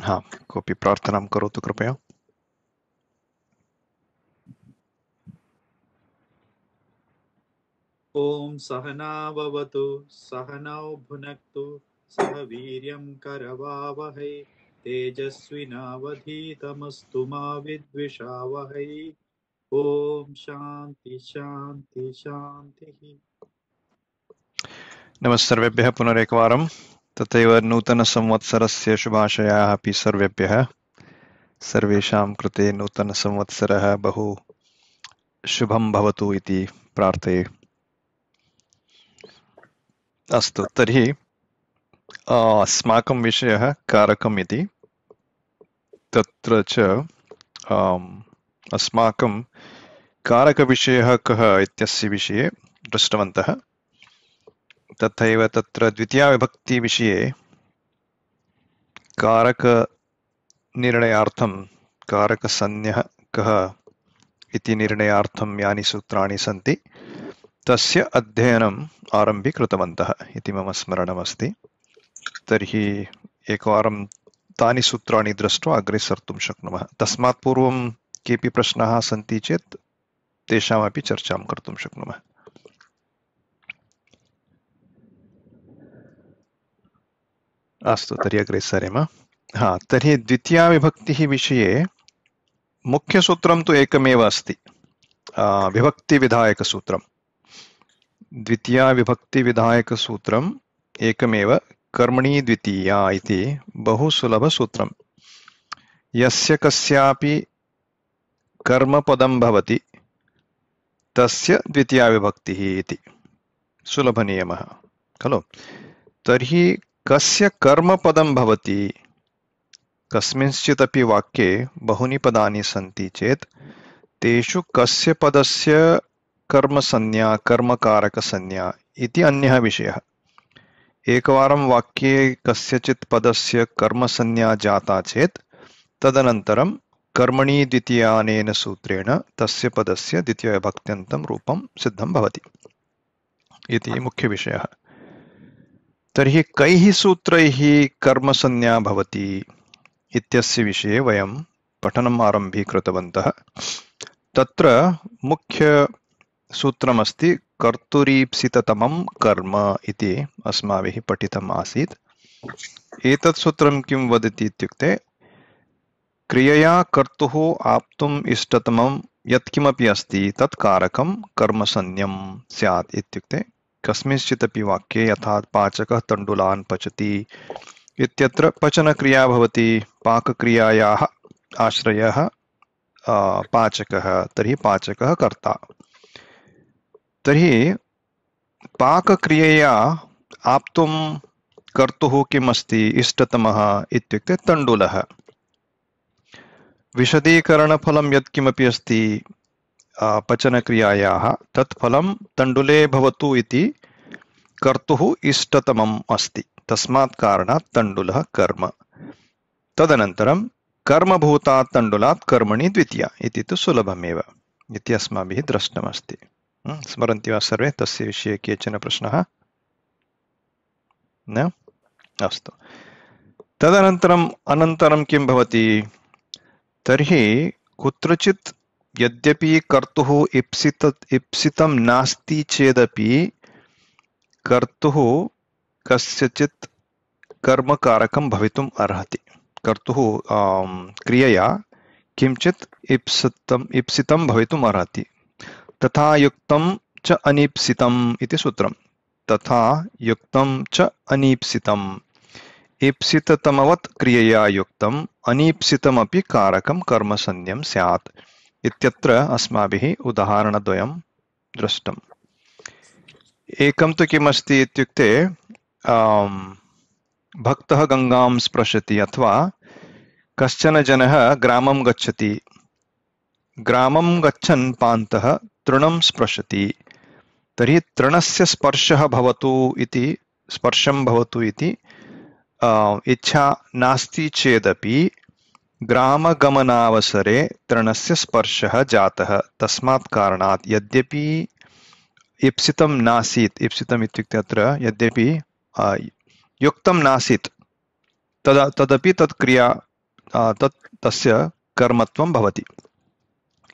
हाँ, कोऽपि प्रार्थनां करोतु कृपया। ॐ सहना भवतु सहनौ भुनक्तु सह वीर्यं करवावहै तेजस्विनावधीतमस्तु मा विद्विषावहै। ॐ शान्ति शान्ति शान्तिः। नमः सर्वेभ्यः पुनरेकवारं। तथैव नूतनसंवत्सरस्य शुभाशयाः अपि सर्वेभ्यः। सर्वेषां कृते नूतनसंवत्सरः बहु शुभं भवतु इति प्रार्थये। अस्तु, तर्हि अस्माकं विषयः कारकम् इति। तत्र च अस्माकं कारकविषयः कः इत्यस्य विषये दृष्टवन्तः। तथैव तत्र द्वितीयाविभक्तिविषये कारकनिर्णयार्थं कारकसंज्ञः कः इति निर्णयार्थं यानि सूत्राणि सन्ति तस्य अध्ययनम् आरम्भीकृतवन्तः इति मम स्मरणमस्ति। तर्हि एकवारं तानि सूत्राणि दृष्ट्वा अग्रे सर्तुं शक्नुमः। तस्मात् पूर्वं केऽपि प्रश्नाः सन्ति चेत् तेषामपि चर्चां कर्तुं शक्नुमः। अस्तु, तर्हि अग्रे सरेम। तर्हि द्वितीयाविभक्तिः विषये मुख्यसूत्रं तु एकमेव अस्ति, विभक्तिविधायकसूत्रं। द्वितीयाविभक्तिविधायकसूत्रम् एकमेव, कर्मणि द्वितीया इति बहु सुलभसूत्रम्। यस्य कस्यापि कर्मपदं भवति तस्य द्वितीयाविभक्तिः इति सुलभनियमः खलु। तर्हि कस्य कर्मपदं भवति, कस्मिंश्चिदपि वाक्ये बहूनि पदानि सन्ति चेत् तेषु कस्य पदस्य कर्मसंज्ञा कर्मकारकसंज्ञा इति अन्यः विषयः। एकवारं वाक्ये कस्यचित् पदस्य कर्मसंज्ञा जाता चेत् तदनन्तरं कर्मणि द्वितीयानेन सूत्रेण तस्य पदस्य द्वितीयविभक्त्यन्तं रूपं सिद्धं भवति इति मुख्यविषयः। तर्हि कैः सूत्रैः कर्मसंज्ञा भवति इत्यस्य विषये वयं पठनम् आरम्भीकृतवन्तः। तत्र मुख्यसूत्रमस्ति कर्तुरीप्सिततमं कर्म इति अस्माभिः पठितम् आसीत्। एतत् सूत्रं किं वदति इत्युक्ते क्रियया कर्तुः आप्तुम् इष्टतमं यत्किमपि अस्ति तत् कारकं कर्मसंज्ञं स्यात् इत्युक्ते कस्मिंश्चिदपि वाक्ये यथा पाचकः तण्डुलान् पचति इत्यत्र पचनक्रिया भवति, पाकक्रियायाः आश्रयः पाचकः, तर्हि पाचकः कर्ता। तर्हि पाकक्रियया आप्तुं कर्तुः किम् अस्ति, इष्टतमः इत्युक्ते तण्डुलः। विशदीकरणफलं यत्किमपि अस्ति पचनक्रियायाः तत् फलं तण्डुले भवतु इति कर्तुः इष्टतमम् अस्ति। तस्मात् कारणात् तण्डुलः कर्म। तदनन्तरं कर्मभूतात् तण्डुलात् कर्मणि द्वितीया इति तु सुलभमेव इति अस्माभिः दृष्टमस्ति। स्मरन्ति वा सर्वे तस्य विषये केचन प्रश्नाः? न? अस्तु। तदनन्तरम् अनन्तरं किं भवति? तर्हि कुत्रचित् यद्यपि कर्तुः इप्सितं नास्ति चेदपि कर्तुः कस्यचित् कर्मकारकं भवितुम् अर्हति। कर्तुः क्रियया किञ्चित् इप्सितं भवितुम् अर्हति। तथा युक्तं च अनीप्सितम् इति सूत्रं। तथा युक्तं च अनीप्सितम्, ईप्सिततमवत् क्रियया युक्तम् अनीप्सितमपि कारकं कर्मसंज्ञं स्यात् इत्यत्र अस्माभिः उदाहरणद्वयं दृष्टम्। एकं तु किमस्ति इत्युक्ते भक्तः गङ्गां स्पृशति अथवा कश्चन जनः ग्रामं गच्छति, ग्रामं गच्छन् पान्तः तृणं स्पृशति, तर्हि तृणस्य स्पर्शं भवतु इति इच्छा नास्ति चेदपि ग्रामगमनावसरे तृणस्य स्पर्शः जातः। तस्मात् कारणात् यद्यपि इप्सितं नासीत्, इप्सितम् इत्युक्ते अत्र यद्यपि युक्तं नासीत् तदपि तत् क्रिया तस्य कर्मत्वं भवति।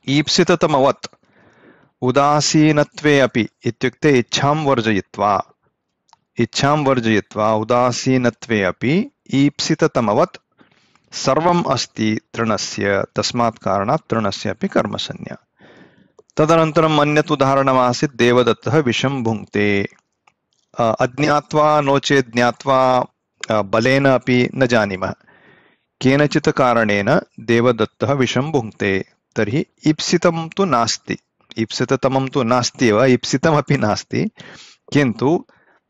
ईप्सिततमवत् उदासीनत्वे अपि इत्युक्ते इच्छां वर्जयित्वा उदासीनत्वे अपि ईप्सिततमवत् सर्वम् अस्ति तृणस्य, तस्मात् कारणात् तृणस्य अपि कर्मसंज्ञा। तदनन्तरम् अन्यत् उदाहरणमासीत् देवदत्तः विषं भुङ्क्ते, अज्ञात्वा नो चेत् ज्ञात्वा बलेन अपि न जानीमः, केनचित् कारणेन देवदत्तः विषं भुङ्क्ते, तर्हि ईप्सितं तु नास्ति, ईप्सिततमं तु नास्ति एव, ईप्सितमपि नास्ति, किन्तु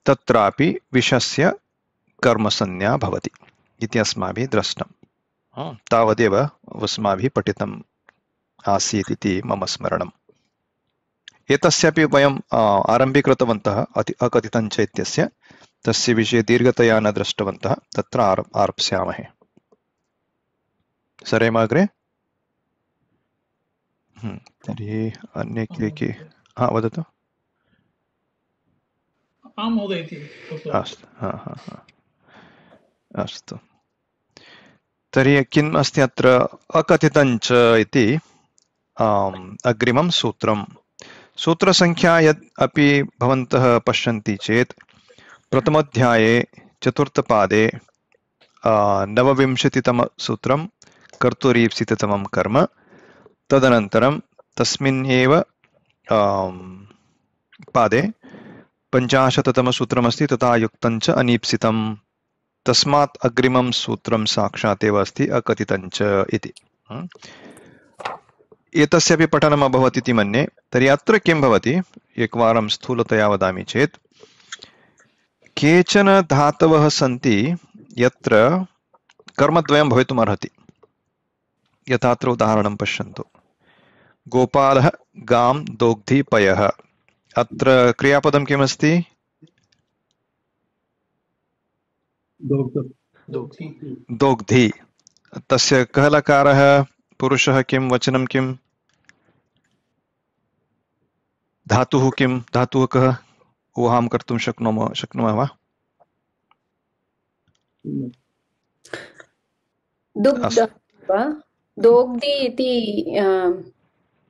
तत्रापि विषस्य कर्मसंज्ञा भवति इति अस्माभिः दृष्टं। तावदेव अस्माभिः पठितम् आसीत् इति मम स्मरणम्। एतस्यापि वयम् आरम्भे कृतवन्तः अकथितञ्च इत्यस्य, तस्य विषये दीर्घतया न दृष्टवन्तः, तत्र आरप्स्यामहे। सरेम अग्रे? तर्हि अन्ये के वदतु। अस्तु, तर्हि किम् अस्ति अत्र अकथितञ्च इति अग्रिमं सूत्रं। सूत्रसङ्ख्या यद् अपि भवन्तः पश्यन्ति चेत् प्रथमाध्याये चतुर्थपादे 29तमसूत्रं कर्तुरीप्सिततमं कर्म, तदनन्तरं तस्मिन् एव पादे 50तमसूत्रमस्ति तथा युक्तञ्च अनीप्सितं, तस्मात् अग्रिमं सूत्रं साक्षात् एव अस्ति अकथितञ्च इति। एतस्यापि पठनम् अभवत् इति मन्ये। तर्हि अत्र किं भवति, एकवारं स्थूलतया वदामि चेत्, केचन धातवः सन्ति यत्र कर्मद्वयं भवितुम् अर्हति। यथा अत्र उदाहरणं पश्यन्तु, गोपालः गां दोग्धि पयः, अत्र क्रियापदं किमस्ति? दोग्धि। तस्य कः लकारः, पुरुषः किं, वचनं किं, धातुः किं, धातुः कः? ऊहां कर्तुं शक्नुमः वा? दोग्धि इति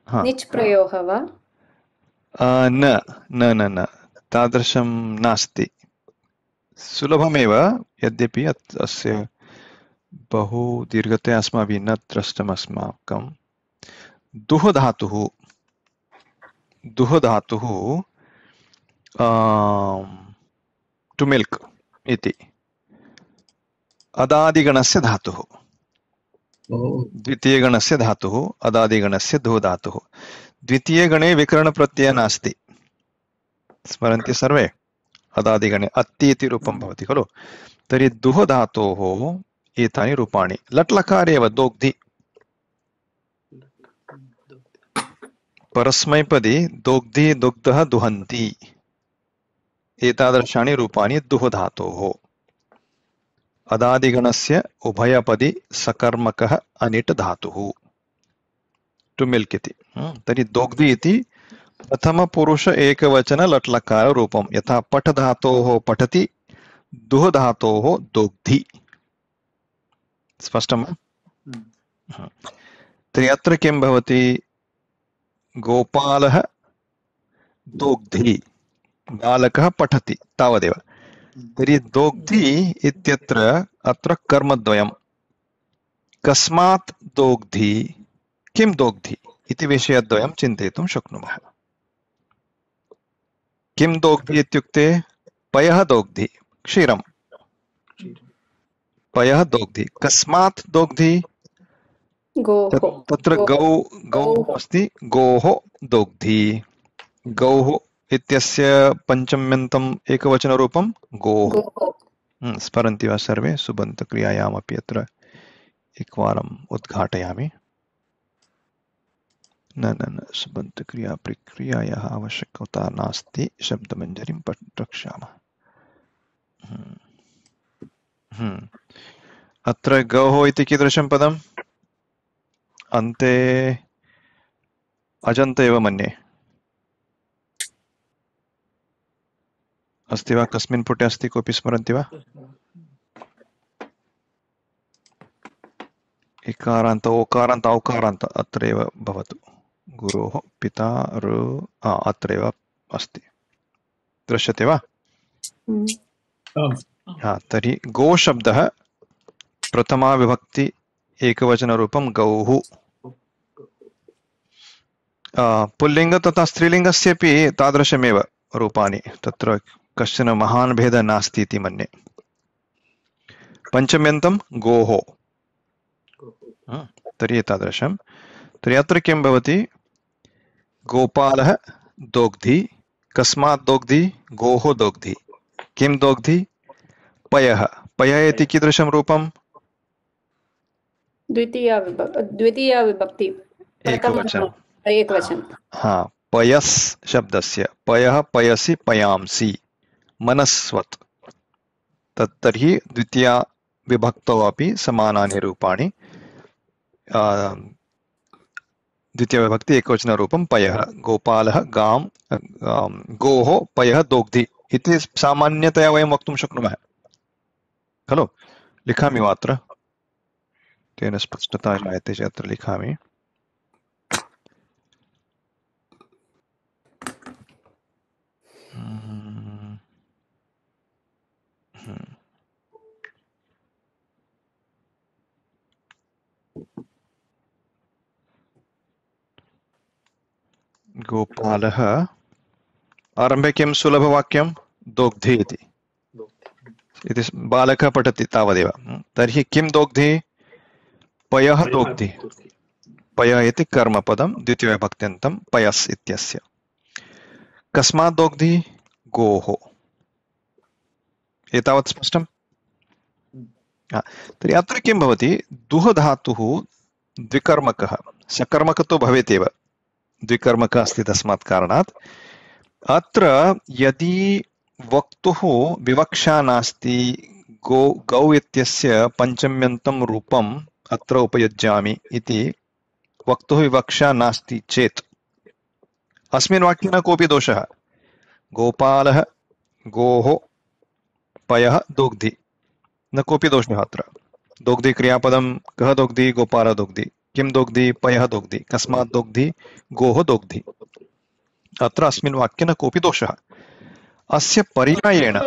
निच् प्रयोगः वा? न न न न तादृशं नास्ति। सुलभमेव, यद्यपि अस्य बहु दीर्घतया अस्माभिः न दृष्टम् अस्माकं। दुह धातुः टु मिल्क् इति अदादिगणस्य धातुः, द्वितीयगणस्य धातुः, अदादिगणस्य दुह धातुः। द्वितीयगणे विकरणप्रत्ययः नास्ति, स्मरन्ति सर्वे? अदादिगणे अत्ति इति रूपं भवति खलु। तर्हि दुह धातोः एतानि रूपाणि। लट्लकारे एव दोग्धि, परस्मैपदी दोग्धि दुग्धः दुहन्ति, एतादृशानि रूपाणि दुह धातोः। अदादिगणस्य उभयपदी सकर्मकः अनिट् धातुः, टु मिल्क् इति। तर्हि दोग्धि इति प्रथमपुरुष एकवचन लट्लकार रूपं, यथा पठ धातोः पठति, दुह धातोः दोग्धि। स्पष्टं? तर्हि अत्र किं भवति? गोपालः दोग्धि, बालकः पठति, तावदेव। तर्हि दोग्धि इत्यत्र अत्र कर्मद्वयं। कस्मात् दोग्धि, किं दोग्धि इति विषयद्वयं चिन्तयितुं शक्नुमः। किं दोग्धि इत्युक्ते पयः दोग्धि, क्षीरं, पयः दोग्धि। कस्मात् दोग्धि? तत्र गौ अस्ति, गोः दोग्धि। गौः इत्यस्य पञ्चम्यन्तम् एकवचनरूपं गोः। स्मरन्ति वा सर्वे? सुबन्तक्रियायामपि अत्र एकवारम् उद्घाटयामि। न सुबन्तक्रिया प्रक्रियायाः आवश्यकता नास्ति, शब्दमञ्जरीं रक्षामः। अत्र गौः इति कीदृशं पदम्? अन्ते अजन्त एव मन्ये अस्ति वा? कस्मिन् पुटे अस्ति, कोऽपि स्मरन्ति वा? इकारान्त ओकारान्त औकारान्त अत्रैव भवतु। गुरोः पिता अत्रैव अस्ति, दृश्यते वा? तर्हि गो शब्दः प्रथमा विभक्ति एकवचनरूपं गौः। पुल्लिङ्ग तथा स्त्रीलिङ्गस्यपि तादृशमेव रूपाणि, तत्र कश्चन महान् भेदः नास्ति इति मन्ये। पञ्चम्यन्तं गोः, तर्हि एतादृशं। तर्हि अत्र किं भवति? गोपालः दोग्धि। कस्मात् दोग्धि? गोः दोग्धि। किं दोग्धि? पयः। पयः इति कीदृशं रूपं? द्वितीया विभक्ति एकवचन। पयस् शब्दस्य पयः पयसि पयांसि मनस्वत्, तर्हि द्वितीया विभक्तौ अपि समानानि रूपाणि। द्वितीया विभक्ति एकवचनरूपं पयः। गोपालः गां गोः पयः दोग्धि इति सामान्यतया वयं वक्तुं शक्नुमः खलु। लिखामि वा अत्र, तेन स्पष्टता जायते चेत् अत्र लिखामि। गोपालः, आरम्भे किं सुलभवाक्यं? दोग्धि इति बालकः पठति तावदेव। तर्हि किं दोग्धि? पयः दोग्धि। पयः इति कर्मपदं, द्वितीयविभक्त्यन्तं पयस् इत्यस्य। कस्मात् दोग्धि? गोः। एतावत् स्पष्टं? तर्हि अत्र किं भवति? दुः धातुः द्विकर्मकः, सकर्मकः तु भवेत् एव, द्विकर्मकः अस्ति तस्मात् कारणात् अत्र यदि वक्तुः विवक्षा नास्ति, गौ इत्यस्य पञ्चम्यन्तं रूपम् अत्र उपयुज्यामि इति वक्तुः विवक्षा नास्ति चेत् अस्मिन् वाक्ये न कोऽपि दोषः। गोपालः गोः पयः दोग्धि, न कोऽपि दोषः अत्र। दोग्धि क्रियापदं कः दोग्धि? गोपालः दोग्धि। किं दोग्धि? पयः दोग्धि। कस्मात् दोग्धि? गोः दोग्धि। अत्र अस्मिन् वाक्ये न कोऽपि दोषः। अस्य पर्यायेण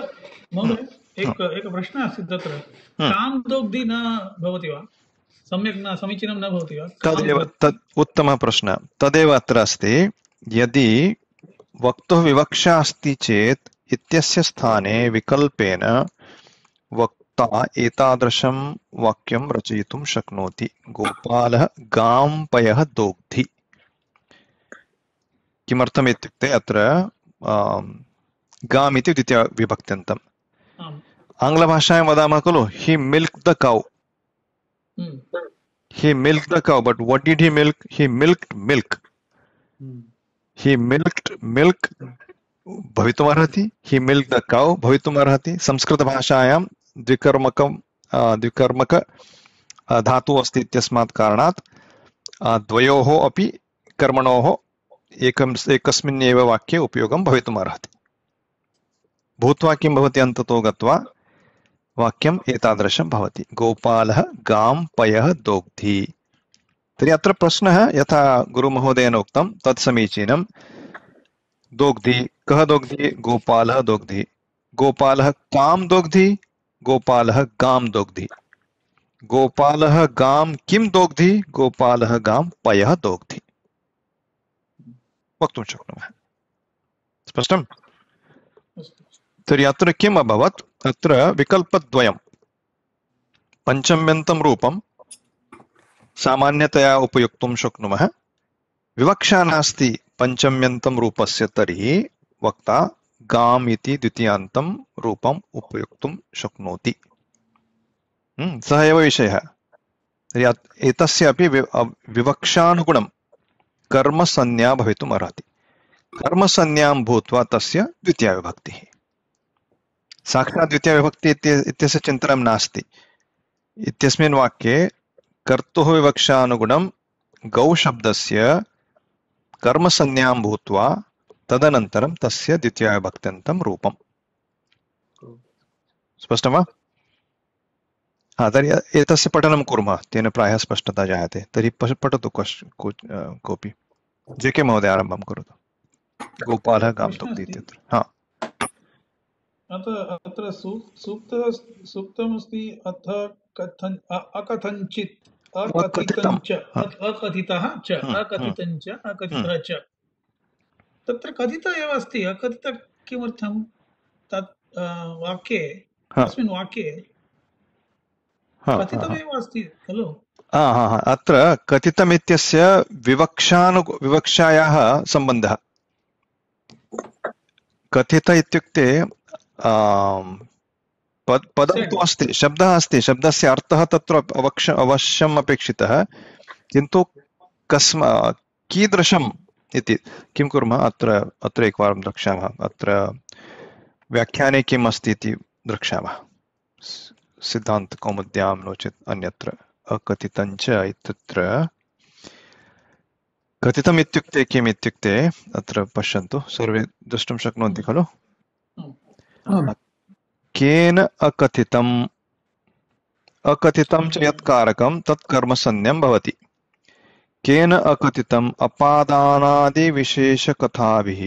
एक प्रश्नः अस्ति तत्र, कां दोग्धि न भवति वा? सम्यक् न, समीचीनं न भवति वा? तदेव तद् उत्तमः प्रश्नः। तदेव अत्र अस्ति। यदि वक्तुः विवक्षा अस्ति चेत् इत्यस्य स्थाने विकल्पेन वक्ता एतादृशं वाक्यं रचयितुं शक्नोति। गोपालः गां पयः दोग्धि। किमर्थम् इत्युक्ते अत्र गाम् इति द्वितीयविभक्त्यन्तम्। आङ्ग्लभाषायां वदामः खलु, he milked the cow. He milked the cow, but what did he milk? He milked milk. He milked milk भवितुमर्हति, he milked the cow भवितुमर्हति। संस्कृतभाषायां द्विकर्मक धातुः अस्ति इत्यस्मात् कारणात् द्वयोः अपि कर्मणोः एकस्मिन् एव वाक्ये उपयोगं भवितुमर्हति। भूत्वा किं भवति? अन्ततो गत्वा वाक्यम् एतादृशं भवति। गोपालः गां पयः दोग्धि। तर्हि अत्र प्रश्नः यथा गुरुमहोदयेन उक्तं तत् समीचीनं। दोग्धि, कः दोग्धि? गोपालः दोग्धि। गोपालः कां दोग्धि? गोपालः गां दोग्धि। गोपालः गां किं दोग्धि? गोपालः गां पयः दोग्धि। वक्तुं शक्नुमः। स्पष्टम्? तर्हि अत्र किम् अभवत्? अत्र विकल्पद्वयं। पञ्चम्यन्तं रूपं सामान्यतया उपयोक्तुं शक्नुमः। विवक्षा नास्ति पञ्चम्यन्तं रूपस्य, तर्हि वक्ता गाम् इति द्वितीयान्तं रूपम् उपयोक्तुं शक्नोति। सः एव विषयः। तर्हि एतस्यापि विवक्षानुगुणं कर्मसंज्ञा भवितुम् अर्हति। कर्मसंज्ञां भूत्वा तस्य द्वितीया विभक्तिः। साक्षात् द्वितीया विभक्ति इत्यस्य चिन्तनं नास्ति। इत्यस्मिन् वाक्ये कर्तुः विवक्षानुगुणं गौ शब्दस्य कर्मसंज्ञां भूत्वा तदनन्तरं तस्य द्वितीया विभक्त्यन्तं रूपम्। स्पष्टं वा? तर्हि एतस्य पठनं कुर्मः, तेन प्रायः स्पष्टता जायते। तर्हि पठतु कोऽपि। JK महोदय आरम्भं करोतु। गोपालः गां प्रश्नः दुग्धि अस्ति इत्यत्र। हा, अत्र सूक्तमस्ति अथ अकथञ्चित् अकथितं। अकथितञ्च हा, अकथितः च हम्म, हम्म, अकथितञ्च हम्म, अकथितः च तत्र कथित एव अस्ति अकथित किमर्थं तत् वाक्ये हा, तस्मिन् वाक्ये हा, हा, हा, कथितमेव अस्ति खलु हा, हा, हा। अत्र कथितमित्यस्य विवक्षायाः सम्बन्धः। कथित इत्युक्ते पदं सेड् तु अस्ति, शब्दः अस्ति, शब्दस्य अर्थः तत्र अवश्यम् अपेक्षितः, किन्तु कीदृशम् इति किं कुर्मः, अत्र एकवारं द्रक्ष्यामः। अत्र व्याख्याने किम् अस्ति इति द्रक्ष्यामः, सिद्धान्तकौमुद्यां नो चेत् अन्यत्र। अकथितञ्च इत्यत्र कथितम् इत्युक्ते किम् इत्युक्ते अत्र पश्यन्तु, सर्वे द्रष्टुं शक्नुवन्ति खलु। केन अकथितम्, अकथितं च यत् कारकं तत् कर्मसंज्ञं भवति। केन अकथितम् अपादानादिविशेषकथाभिः।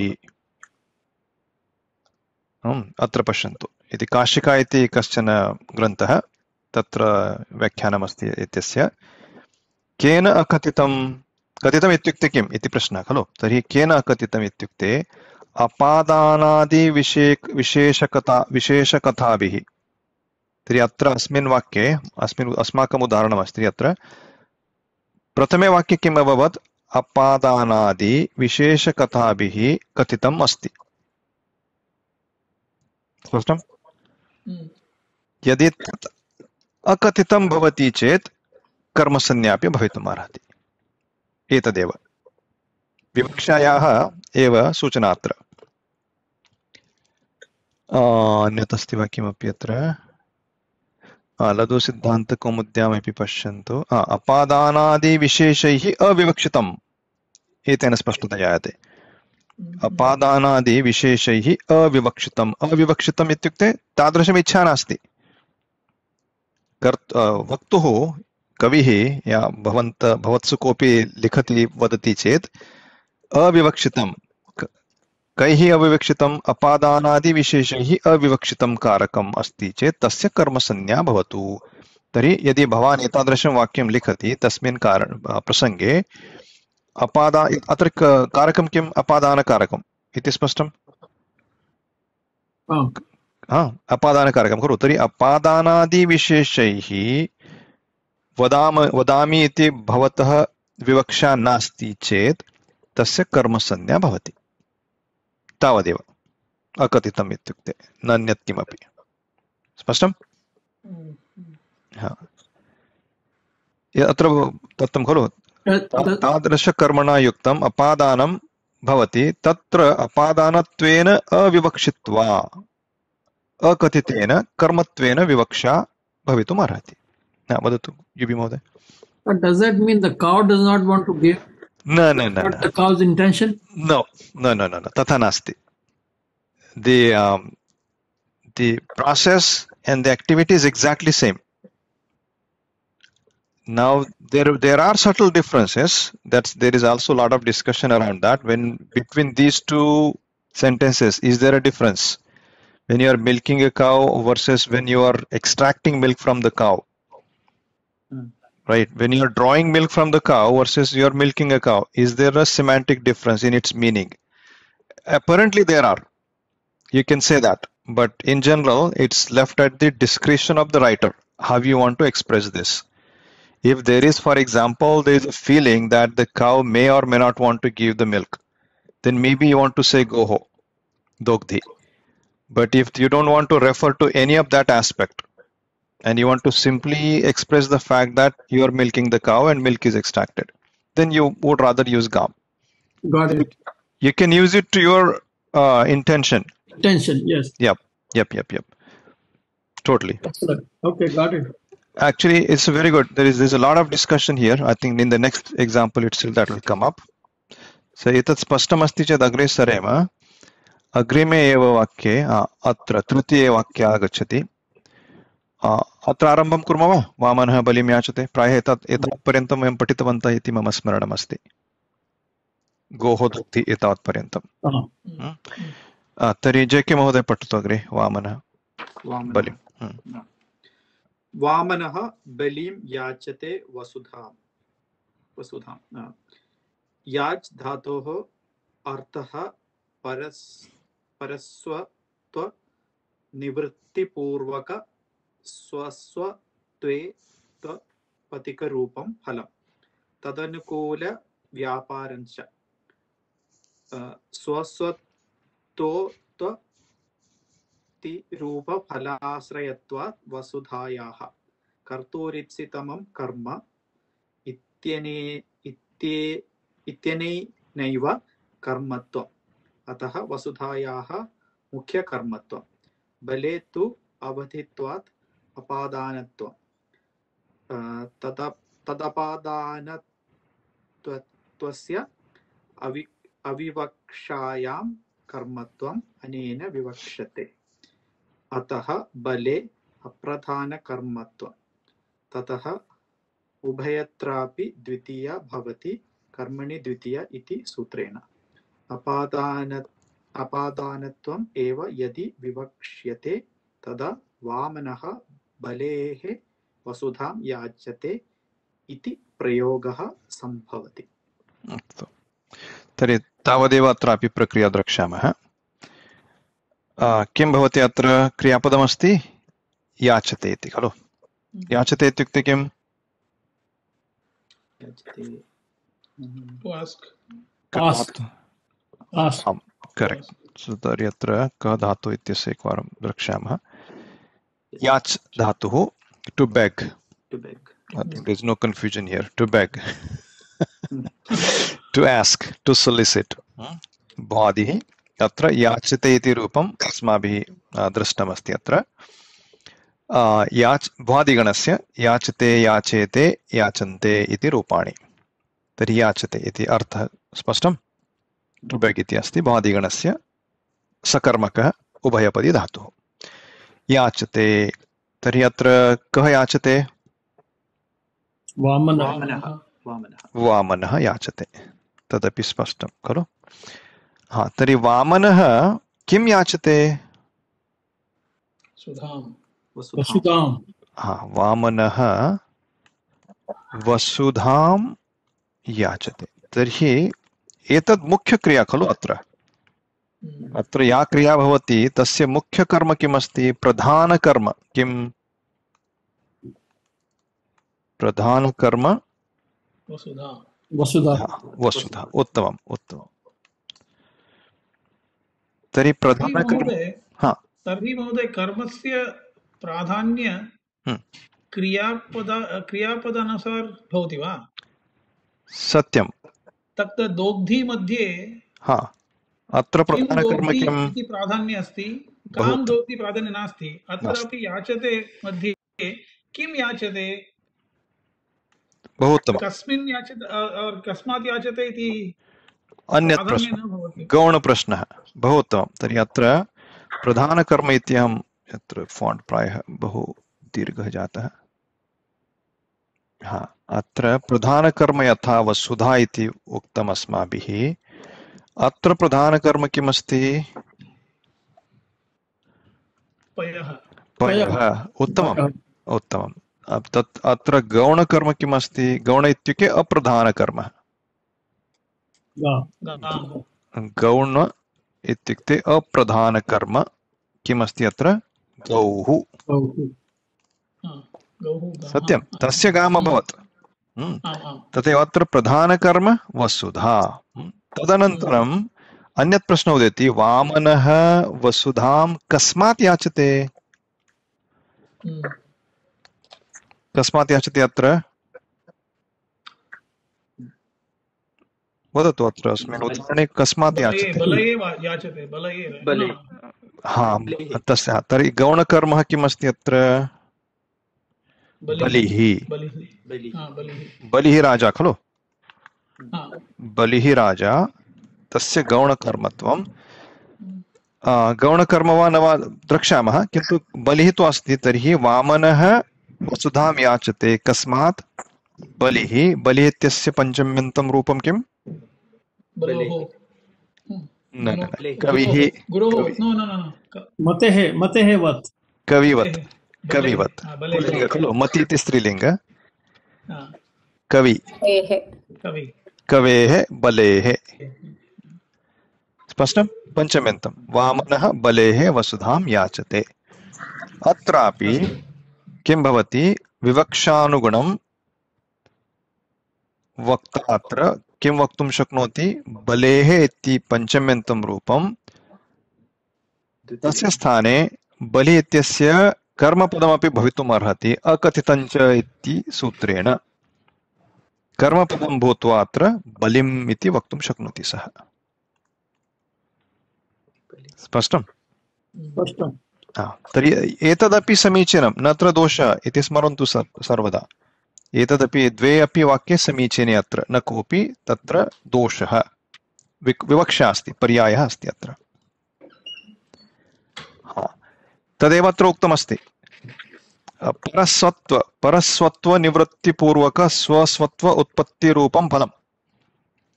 अत्र पश्यन्तु, इति काशिका इति कश्चन ग्रन्थः, तत्र व्याख्यानमस्ति एतस्य। केन अकथितं, कथितम् इत्युक्ते किम् इति प्रश्नः खलु। तर्हि केन अकथितम् इत्युक्ते विशेषकथाभिः। तर्हि अत्र अस्मिन् वाक्ये अस्माकम् उदाहरणमस्ति। अत्र प्रथमे वाक्ये किम् अभवत्, अपादानादि विशेषकथाभिः कथितम् अस्ति। स्पष्टम्? यदि तत् अकथितं भवति चेत् कर्मसंज्ञा अपि भवितुम् अर्हति। एतदेव विवक्षायाः एव सूचना अत्र। अन्यत् अस्ति वा किमपि अत्र? लघुसिद्धान्तकौमुद्यामपि पश्यन्तु। अपादानादिविशेषैः अविवक्षितम्, एतेन स्पष्टता जायते। अपादानादिविशेषैः अविवक्षितम्। अविवक्षितम् इत्युक्ते तादृशम् इच्छा नास्ति। वक्तुः कविः या भवत्सु कोऽपि लिखति वदति चेत् अविवक्षितं, कैः अविवक्षितम्, अपादानादिविशेषैः अविवक्षितं कारकम् अस्ति चेत् तस्य कर्मसंज्ञा भवतु। तर्हि यदि भवान् एतादृशं वाक्यं लिखति तस्मिन् प्रसङ्गे अत्र कारकं किम्, अपादानकारकम् इति स्पष्टम्। अपादानकारकं खलु। तर्हि अपादानादिविशेषैः वदामि इति भवतः विवक्षा नास्ति चेत् तस्य कर्मसंज्ञा भवति। तावदेव अकथितम् इत्युक्ते, नान्यत् किमपि। स्पष्टम्? अत्र दत्तं खलु, तादृशकर्मणा युक्तम् अपादानं भवति, तत्र अपादानत्वेन अविवक्षित्वा अकथितेन कर्मत्वेन विवक्षा भवितुम् अर्हति। वदतु युबि महोदय। But does that mean the cow does not want to give? No. Not the cow's intention? No. तथा नास्ति. The process and the activity is exactly same. Now there are subtle differences. There is also a lot of discussion around that. When between these two sentences, is there a difference? When you are milking a cow versus when you are extracting milk from the cow, right? When you are drawing milk from the cow versus you are milking a cow, is there a semantic difference in its meaning? Apparently there are. You can say that, but in general, it's left at the discretion of the writer how you want to express this. If there is, for example, there is a feeling that the cow may or may not want to give the milk, then maybe you want to say goho, dogdhi. But if you don't want to refer to any of that aspect and you want to simply express the fact that you are milking the cow and milk is extracted, then you would rather use gam. Got it. You can use it to your intention. Intention, yes. Yep. Totally. Excellent. Okay, got it. Actually, it's very good. There's a lot of discussion here. I think in the next example itself that will come up. So etat spashtam asti ched agre sarema. अग्रिमे एव वाक्ये अत्र तृतीये वाक्ये आगच्छति अत्र आरम्भं कुर्मः वा? वामनः बलिं याचते। प्रायः एतावत्पर्यन्तं वयं पठितवन्तः इति मम स्मरणमस्ति। गोः दुग्धि एतावत्पर्यन्तं। तर्हि JK महोदय पठतु अग्रे। वामनः बलिं। वामनः बलिं याचते वसुधाम्। याच् धातोः अर्थः परस्वत्व निवृत्तिपूर्वक स्वस्वत्वे पतिकरूपं फलं तदनुकूल व्यापारञ्च स्वस्वत्वतिरूपफलाश्रयत्वात् वसुधायाः कर्तुरीप्सितमं कर्म इत्यनेनैव कर्मत्वम् अतः वसुधायाः मुख्यकर्मत्वं बले तु अवधित्वात् अपादानत्वं तदपादानत्वस्य अविवक्षायां कर्मत्वम् अनेन विवक्ष्यते अतः बले अप्रधानकर्मत्वं ततः उभयत्रापि द्वितीया भवति कर्मणि द्वितीया इति सूत्रेण अपादानत्वम् एव यदि विवक्ष्यते तदा वामनः बलेः वसुधां याचते इति प्रयोगः सम्भवति। तर्हि तावदेव अत्रापि प्रक्रिया द्रक्ष्यामः। किं भवति अत्र क्रियापदमस्ति याचते इति खलु। याचते इत्युक्ते किम्? करेक्ट्। तर्हि अत्र कः धातुः इत्यस्य एकवारं द्रक्ष्यामः। याच् धातुः to beg. I think there is no confusion here. To beg, to ask, to solicit. Bhadihi. Atra yachate iti rupam asmabhihi drashtamasti atra. Bhadiganasya yachate, yachete, yachante iti rupani. Tari yachate iti artha spashtam. To beg iti asti. Bhadiganasya sakarmakah ubhayapadi dhatuh. Yachate. Tari atra kah yachate? वामनः याचते तदपि स्पष्टं खलु। हाँ, तर्हि वामनः किं याचते? हाँ, वामनः वसुधां याचते। तर्हि एतद् मुख्यक्रिया खलु। अत्र या क्रिया भवति तस्य मुख्यकर्म किमस्ति? प्रधानकर्म किम्? प्रधानकर्म वसुधा। उत्तमम् उत्तमम्। तर्हि प्रधानकर्म। हाँ, तर्हि महोदय कर्मस्य प्राधान्य क्रियापदानुसार भवति वा? सत्यं। तत्र दोग्धि मध्ये हाँ, अत्र प्रधानकर्म किम्? इति प्राधान्य अस्ति। कां दोग्धि प्राधान्य नास्ति। अत्रापि याचते मध्ये किं याचते? बहु उत्तमं। कस्मिन् याचते और कस्मात् याचते इति अन्यत् प्रश्नः, गौणप्रश्नः। बहु उत्तमं। तर्हि अत्र प्रधानकर्म इति अहं यत्र फाण्ट् प्रायः बहु दीर्घः जातः। हा, अत्र प्रधानकर्म यथा वसुधा इति उक्तम् अस्माभिः, अत्र प्रधानकर्म किमस्ति? पयः। उत्तमम् उत्तमम्। तत् अत्र गौणकर्म किमस्ति? गौण इत्युक्ते अप्रधानकर्म। गौण इत्युक्ते अप्रधानकर्म किमस्ति अत्र? गौः। सत्यं, तस्य गाम् अभवत्। तथैव अत्र प्रधानकर्म वसुधा। तदनन्तरम् अन्यत् प्रश्नः उदेति, वामनः वसुधां कस्मात् याचते? कस्मात् याचते अत्र? वदतु अत्र अस्मिन् उदाहरणे कस्मात् याचते? हाँ, तस्य। तर्हि गौणकर्मः किमस्ति अत्र? बलिः। बलिः राजा खलु। बलिः राजा, तस्य गौणकर्मत्वं। गौणकर्म वा न वा द्रक्ष्यामः, किन्तु बलिः तु अस्ति। तर्हि वामनः वसुधां याचते, कस्मात्? बलिः। बलिः इत्यस्य पञ्चम्यन्तं रूपं किम्? बलोः न न न, बलेः। कविः। गुरोः no no no no Matehe what? कविवत्। बलेः कविवत् बलेः पुल्लिङ्ग खलु, मति इति स्त्रीलिङ्ग, हा, कवि। एः कवि कवेः बलेः। स्पष्टं? पञ्चम्यन्तं वामनः बलेः वसुधां याचते। अत्रापि किं भवति? विवक्षानुगुणं वक्ता अत्र किं वक्तुं शक्नोति? बलेः इति पञ्चम्यन्तं रूपं, तस्य स्थाने बलि इत्यस्य कर्मपदमपि भवितुम् अर्हति, अकथितञ्च इति सूत्रेण कर्मपदं भूत्वा अत्र बलिम् इति वक्तुं शक्नोति सः। स्पष्टं? Spashtam. तर्हि एतदपि समीचीनं, नत्र दोषः इति स्मरन्तु सर्वदा। एतदपि द्वे अपि वाक्ये समीचीने, अत्र न कोऽपि तत्र दोषः। विवक्षा अस्ति, पर्यायः अस्ति अत्र। तदेव अत्र उक्तमस्ति। परस्वत्वनिवृत्तिपूर्वक स्वस्वत्व उत्पत्तिरूपं फलम्।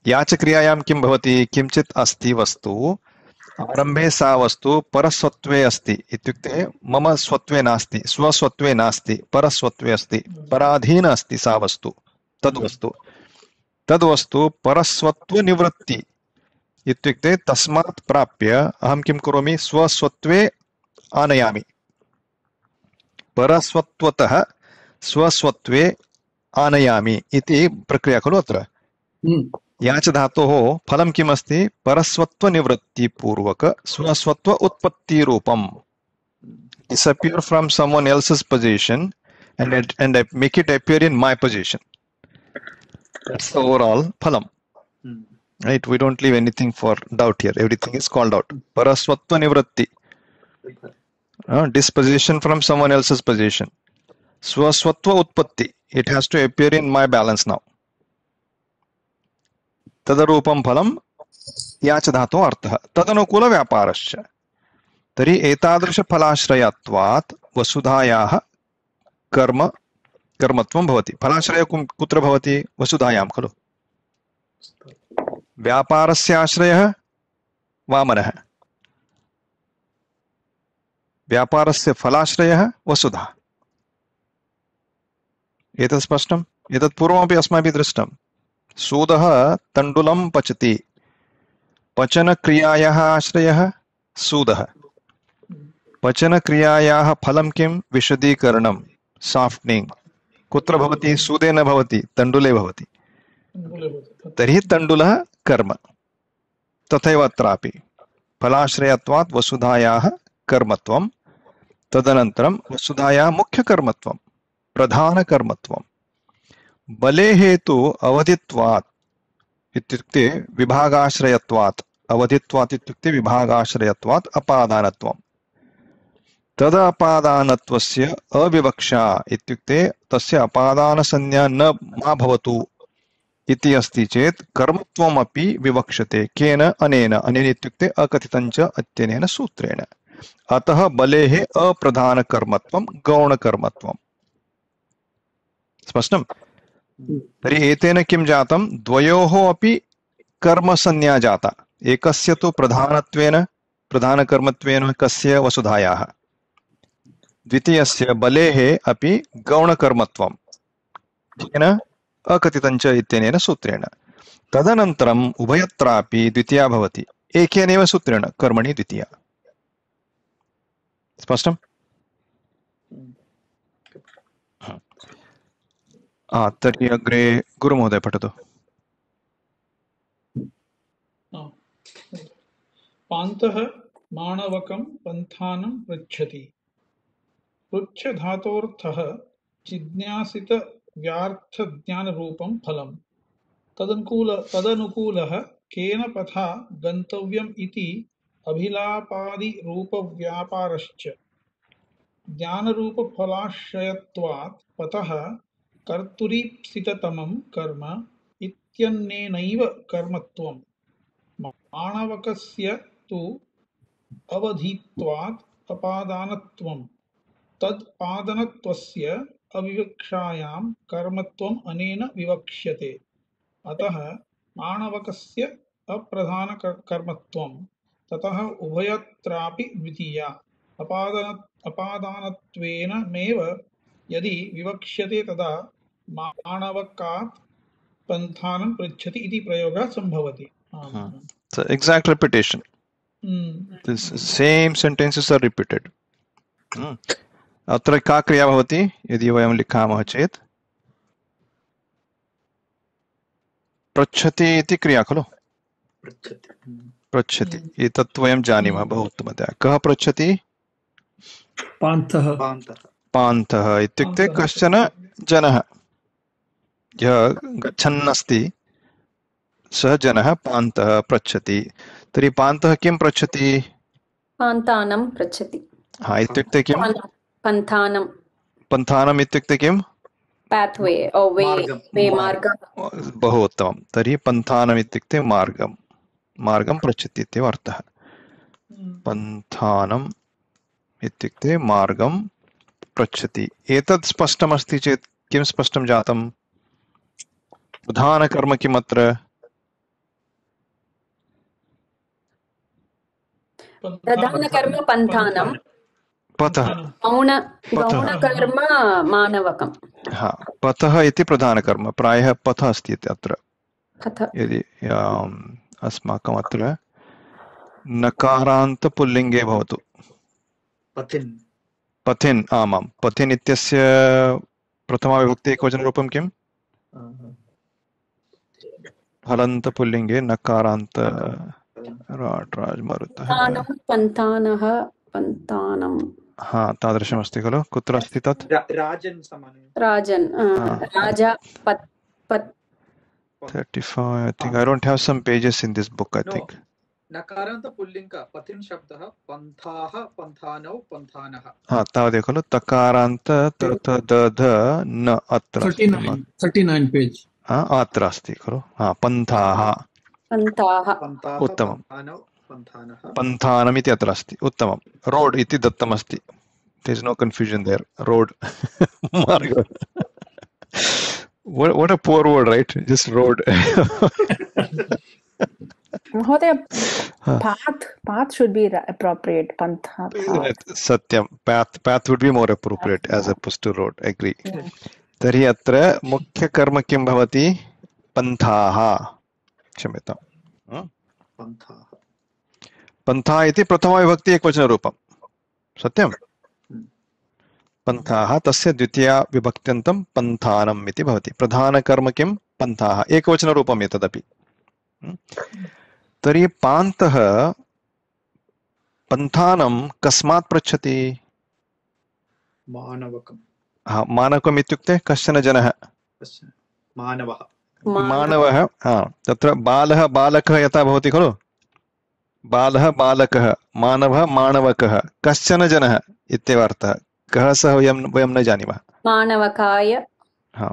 याचक्रियायां किं भवति? किञ्चित् अस्ति वस्तु, आरम्भे सा वस्तु परस्वत्वे अस्ति, इत्युक्ते मम स्वत्वे नास्ति, स्वस्वत्वे नास्ति, परस्वत्वे अस्ति, पराधीन अस्ति सा वस्तु, तद्वस्तु परस्वत्वनिवृत्ति इत्युक्ते तस्मात् प्राप्य अहं किं करोमि? स्वस्वत्वे आनयामि। परस्वत्वतः स्वस्वत्वे आनयामि इति प्रक्रिया खलु अत्र। याच धातोः फलं किम् अस्ति? परस्वत्वनिवृत्तिपूर्वक स्वस्वत्व उत्पत्तिरूपम्। Disappear from someone else's position and make it appear in my position. That's the overall phalam. Right? We don't leave anything for doubt here. Everything is called out. Paraswatva nivratti. Disposition from someone else's position. Swaswatva utpatti. It has to appear in my balance now. तदरूपं फलं याच धातोः अर्थः। तदनुकूल व्यापारश्च। तर्हि एतादृशफलाश्रयत्वात् वसुधायाः कर्मत्वं भवति। फलाश्रय कुत्र भवति? वसुधायां खलु। व्यापारस्य आश्रयः वामनः, व्यापारस्य फलाश्रयः वसुधा। एतत् स्पष्टम्? एतत् पूर्वमपि अस्माभिः दृष्टम्। सूदः तण्डुलं पचति, पचनक्रियायाः आश्रयः सूदः। पचनक्रियायाः फलं किं? विशदीकरणं, साफ्टनिंग। कुत्र भवति? सूदे न भवति, तण्डुले भवति। तर्हि तण्डुलः कर्म। तथैव अत्रापि फलाश्रयत्वात् वसुधायाः कर्मत्वं, तदनन्तरं वसुधायाः मुख्यकर्मत्वं, प्रधानकर्मत्वं। बले हेतु अवधित्वात् इत्युक्ते विभागाश्रयत्वात्, अवधित्वात् इत्युक्ते विभागाश्रयत्वात् अपादानत्वं। तद अपादानत्वस्य अविवक्षा इत्युक्ते तस्य अपादानसंज्ञा न मा भवतु इति अस्ति चेत् कर्मत्वमपि विवक्षते। केन? अनेन। अनेन इत्युक्ते अकथितञ्च इत्यनेन सूत्रेण। अतः बलेः अप्रधानकर्मत्वं गौणकर्मत्वं। स्पष्टम्? तर्हि एतेन किं जातं? द्वयोः अपि कर्मसंज्ञा जाता। एकस्य तु प्रधानकर्मत्वेन कस्य? वसुधायाः। द्वितीयस्य बलेः अपि गौणकर्मत्वं, केन? अकथितञ्च इत्यनेन सूत्रेण। तदनन्तरम् उभयत्रापि द्वितीया भवति, एकेनैव सूत्रेण, कर्मणि द्वितीया। स्पष्टम्? तर्हि अग्रे गुरुमहोदय पठतु। पान्तः माणवकं पन्थानं पृच्छति। पृच्छ धातोऽर्थः जिज्ञासित व्यार्थज्ञानरूपं फलम्। तदनुकूलः केन पथा गन्तव्यम् इति अभिलापादिरूपव्यापारश्च। ज्ञानरूपफलाश्रयत्वात् पतः कर्तुरीप्सिततमं कर्म इत्यनेनैव कर्मत्वम्। माणवकस्य तु अवधित्वात् अपादानत्वं तत्पादनत्वस्य अविवक्षायां कर्मत्वम् अनेन विवक्ष्यते। अतः माणवकस्य अप्रधानकर्मत्वं ततः उभयत्रापि द्वितीया अपादानत्वेन मेव यदि विवक्ष्यते तदा माणवकात् पन्थानं पृच्छति इति प्रयोगः सम्भवति। So exact repetition. This same sentences are repeated. अत्र का क्रिया भवति यदि वयं लिखामः चेत् पृच्छति इति क्रिया खलु। पृच्छति एतत् वयं जानीमः बहु उत्तमतया। कः पृच्छति? पान्थः। पान्थः इत्युक्ते कश्चन जनः यः गच्छन्नस्ति सः जनः पान्थः पृच्छति। तर्हि पान्थः किं पृच्छति? पान्थानं पृच्छति। हा इत्युक्ते किं? पन्थानं। पन्थानम् इत्युक्ते किं? pathway or way मार्गं। बहु उत्तमं। तर्हि पन्थानम् इत्युक्ते मार्गं, मार्गं पृच्छति इत्येव अर्थः। पन्थानम् इत्युक्ते मार्गं पृच्छति। एतत् स्पष्टमस्ति चेत् किं स्पष्टं जातं? प्रधानकर्म किम् अत्र? प्रधानकर्म पन्थानं, पथः। गौणकर्म मानवकम्। हा, पथः इति प्रधानकर्म, प्रायः पथः अस्ति अत्र। यदि अस्माकम् अत्र नकारान्त पुल्लिङ्गे भवतु पथिन्। आमां, पथिन् इत्यस्य प्रथमाविभक्ति एकवचनरूपं किम्? हलन्त पुल्लिङ्गे नकारान्त राजमरुतः। पन्थानः पन्थानं। हा, तादृशमस्ति खलु। कुत्र अस्ति तत्? राजन् राजा 35. I think I don't have some pages in this book, I think. नकारान्त पुल्लिङ्ग पथिन् शब्दः पन्थाः पन्थानौ पन्थानः। हा, तावदेव खलु। तकारान्त तथ न अत्र 39 पेज् अत्र अस्ति खलु। हा, पन्थाः। उत्तमं। पन्थानम् इति अत्र अस्ति। उत्तमं। रोड् इति दत्तमस्ति। There is no confusion there. Road. Marga. What a poor word, right? Just road. Mahodaya, path should be appropriate. Pantha. Satyam. Path would be more appropriate as opposed to road. Agree. तर्हि अत्र मुख्यकर्म किं भवति? पन्थाः। क्षम्यताम्। पन्था इति प्रथमाविभक्ति एकवचनरूपं। सत्यं? पन्थाः तस्य द्वितीया विभक्त्यन्तं पन्थानम् इति भवति। प्रधानकर्म किं? पन्थाः। एकवचनरूपम् एतदपि। तर्हि पान्तः पन्थानं कस्मात् पृच्छति? मानवकम्। हा, मानवकम् इत्युक्ते कश्चन जनः, मानवः। हा, तत्र बालः बालकः यथा भवति खलु। बालः बालकः, मानवः माणवकः, कश्चन जनः इत्येव अर्थः। कः सः वयं न जानीमः। मानवकाय। हा,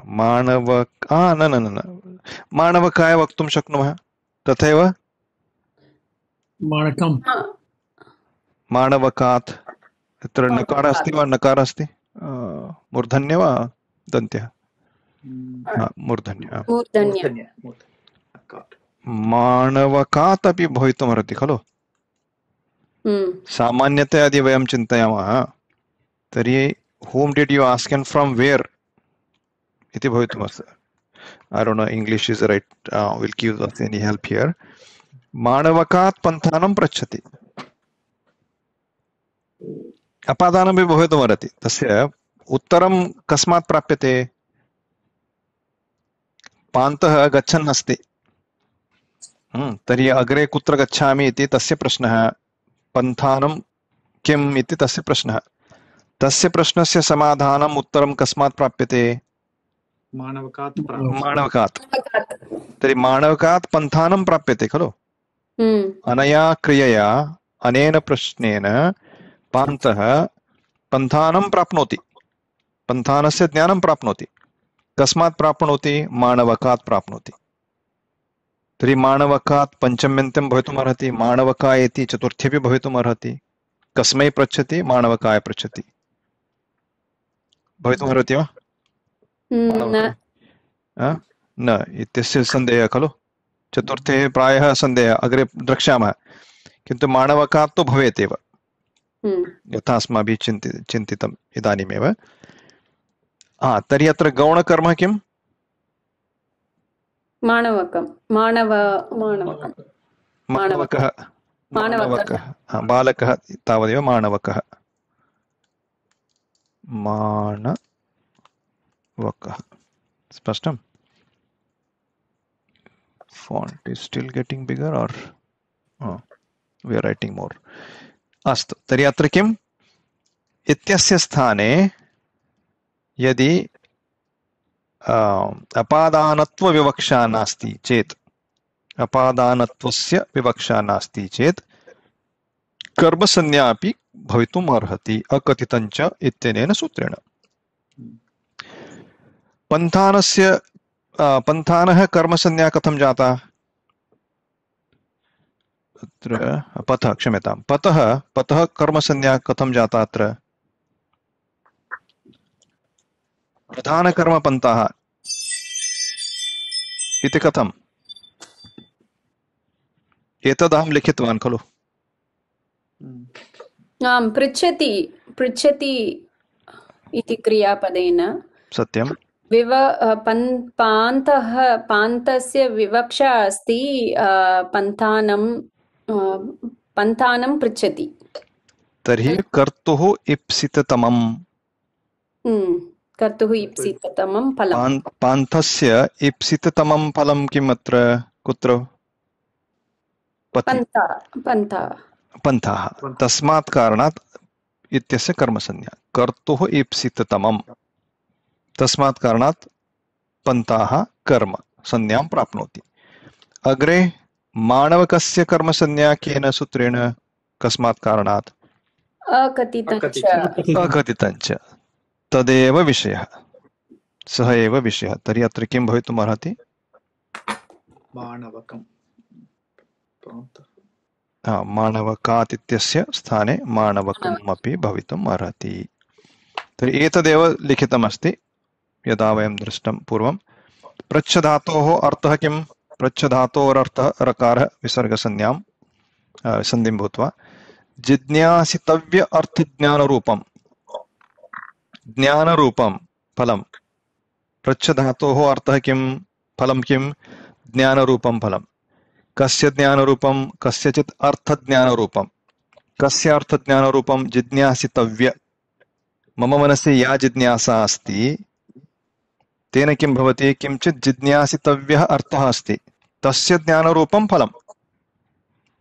न माणवकाय वक्तुं शक्नुमः। तथैव माणवकात्। तत्र नकारः अस्ति वा नकारः अस्ति? मूर्धन्य वा दन्त्यः? मूर्धन्य। माणवकात् अपि भवितुमर्हति खलु। सामान्यतया यदि वयं चिन्तयामः तर्हि whom did you ask and from where इति भवितुमर्हति। I don't know English is right. Will give us any help here. माणवकात् पन्थानं पृच्छति। अपादानमपि भवितुमर्हति। तस्य उत्तरं कस्मात् प्राप्यते? पान्तः गच्छन् अस्ति। तर्हि अग्रे कुत्र गच्छामि इति तस्य प्रश्नः। पन्थानं किम् इति तस्य प्रश्नः। तस्य प्रश्नस्य समाधानम् उत्तरं कस्मात् प्राप्यते? माणवकात्। तर्हि माणवकात् पन्थानं प्राप्यते खलु। अनया क्रियया अनेन प्रश्नेन पान्तः पन्थानं प्राप्नोति, पन्थानस्य ज्ञानं प्राप्नोति। कस्मात् प्राप्नोति? माणवकात् प्राप्नोति। तर्हि माणवकात् पञ्चम्यन्तं भवितुमर्हति, माणवकाय इति चतुर्थ्यपि भवितुमर्हति। कस्मै पृच्छति? माणवकाय पृच्छति। भवितुमर्हति वा? न न इत्यस्य सन्देहः खलु। चतुर्थे प्रायः सन्देहः, अग्रे द्रक्ष्यामः, किन्तु माणवकात् तु भवेत् एव, यथा अस्माभिः चिन्तितम् इदानीमेव। तर्हि अत्र गौणकर्म किम्? माणवकं माणवकं माणवकः, बालकः तावदेव माणवकः, माणवकः। स्पष्टम्? Font is still getting bigger or we are writing more. अस्तु, तर्हि अत्र किम्? इत्यस्य स्थाने यदि अपादानत्वविवक्षा नास्ति चेत्, अपादानत्वस्य विवक्षा नास्ति चेत् कर्मसंज्ञा अपि भवितुम् अर्हति, अकथितञ्च इत्यनेन सूत्रेण। पन्थानः कर्मसंज्ञा कथं जाता? अत्र पथः, क्षम्यतां, पथः कर्मसंज्ञा कथं जाता? अत्र प्रधानकर्म पन्थाः इति कथम्? एतदहं लिखितवान् खलु। आम्, पृच्छति इति क्रियापदेन सत्यं। पान्तस्य विवक्षा अस्ति, पन्थानं पृच्छति। तर्हि कर्तुः ईप्सिततमं, कर्तुः ईप्सिततमं फलं। पान्थस्य ईप्सिततमं फलं किम्? अत्र कुत्र? पन्थाः। तस्मात् कारणात् इत्यस्य कर्मसंज्ञा कर्तुः ईप्सिततमं, तस्मात् कारणात् पन्थाः कर्म संज्ञां प्राप्नोति। अग्रे माणवकस्य कर्मसंज्ञा केन सूत्रेण? कस्मात् कारणात्? अकथितञ्च। तदेव विषयः, सः एव विषयः। तर्हि अत्र किं भवितुम् अर्हति? माणवकात् इत्यस्य स्थाने माणवकम् अपि भवितुम् अर्हति। तर्हि एतदेव लिखितमस्ति यदा वयं दृष्टं पूर्वं। पृच्छधातोः अर्थः किं? पृच्छधातोरर्थः रकारः विसर्गसंज्ञां सन्धिं भूत्वा जिज्ञासितव्य अर्थज्ञानरूपं, ज्ञानरूपं फलं। पृच्छधातोः अर्थः किं? फलं किं? ज्ञानरूपं फलं। कस्य ज्ञानरूपं? कस्यचित् अर्थज्ञानरूपं। कस्य अर्थज्ञानरूपं? जिज्ञासितव्य। मम मनसि या जिज्ञासा अस्ति तेन किं भवति? किञ्चित् जिज्ञासितव्यः अर्थः अस्ति, तस्य ज्ञानरूपं फलं।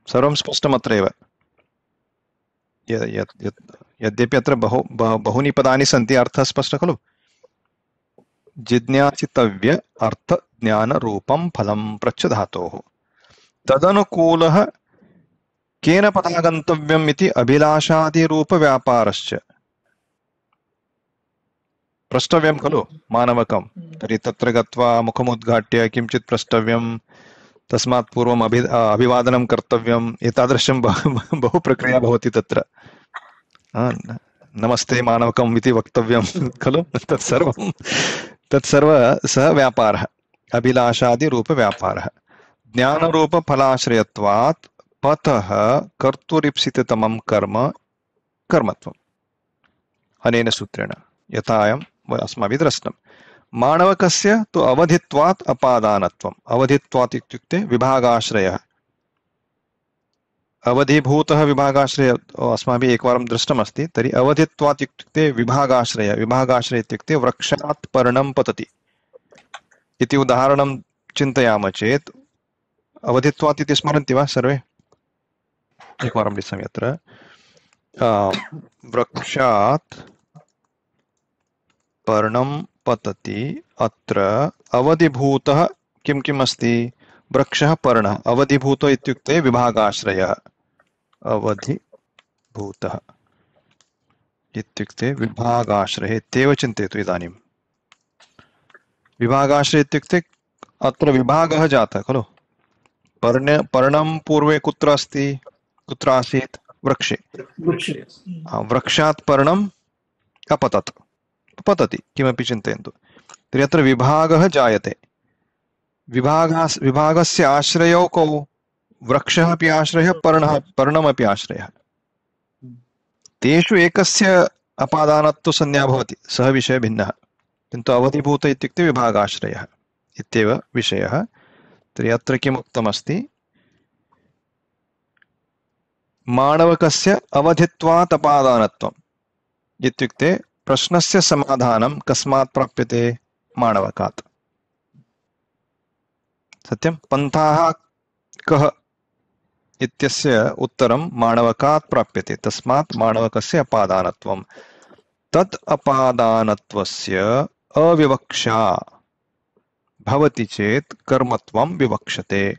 सर्वं स्पष्टमत्रैव। यद्यपि अत्र बहूनि पदानि सन्ति, अर्थः स्पष्टः खलु। जिज्ञासितव्य अर्थज्ञानरूपं फलं पृच्छधातोः। तदनुकूलः केन पदा गन्तव्यम् इति अभिलाषादिरूपव्यापारश्च। प्रष्टव्यं खलु मानवकं। तर्हि तत्र गत्वा मुखमुद्घाट्य किञ्चित् प्रष्टव्यं, तस्मात् पूर्वम् अभिवादनं कर्तव्यम्, एतादृशं बहु प्रक्रिया भवति तत्र। नमस्ते मानवकम् इति वक्तव्यं खलु। तत्सर्व सः व्यापारः, अभिलाषादिरूपव्यापारः। ज्ञानरूपफलाश्रयत्वात् पथः कर्तुरीप्सिततमं कर्मत्वम् अनेन सूत्रेण, यथा अयम् अस्माभिः दृष्टम्। माणवकस्य तु अवधित्वात् अपादानत्वम्। अवधित्वात् इत्युक्ते विभागाश्रयः, अवधिभूतः विभागाश्रय अस्माभिः एकवारं दृष्टमस्ति। तर्हि अवधित्वात् इत्युक्ते विभागाश्रय। विभागाश्रय इत्युक्ते वृक्षात् पर्णं पतति इति उदाहरणं चिन्तयामः चेत् अवधित्वात् इति स्मरन्ति वा सर्वे? एकवारं लिखामि अत्र। वृक्षात् पर्णं पतति। अत्र अवधिभूतः किं किम् अस्ति? वृक्षः, पर्णः। अवधिभूत इत्युक्ते विभागाश्रयः। अवधिभूतः इत्युक्ते विभागाश्रयः इत्येव चिन्तयतु इदानीं। विभागाश्रयः इत्युक्ते अत्र विभागः जातः खलु। पर्णं पूर्वे कुत्र अस्ति, कुत्र आसीत्? वृक्षे। वृक्षे वृक्षात् पर्णम् अपतत्, पतति, किमपि चिन्तयन्तु। तर्हि अत्र विभागः जायते। विभागस्य आश्रयौ कौ? वृक्षः अपि आश्रयः, पर्णमपि आश्रयः। तेषु एकस्य अपादानत्व संज्ञा भवति, सः विषयः भिन्नः, किन्तु अवधिभूत इत्युक्ते विभागाश्रयः इत्येव विषयः। तर्हि अत्र किम् उक्तमस्ति? माणवकस्य अवधित्वात् अपादानत्वम् इत्युक्ते प्रश्नस्य समाधानं कस्मात् प्राप्यते? माणवकात्। सत्यं? पन्थाः कः इत्यस्य उत्तरं माणवकात् प्राप्यते, तस्मात् माणवकस्य अपादानत्वं। तत् अपादानत्वस्य अविवक्षा भवति चेत् कर्मत्वं विवक्षते।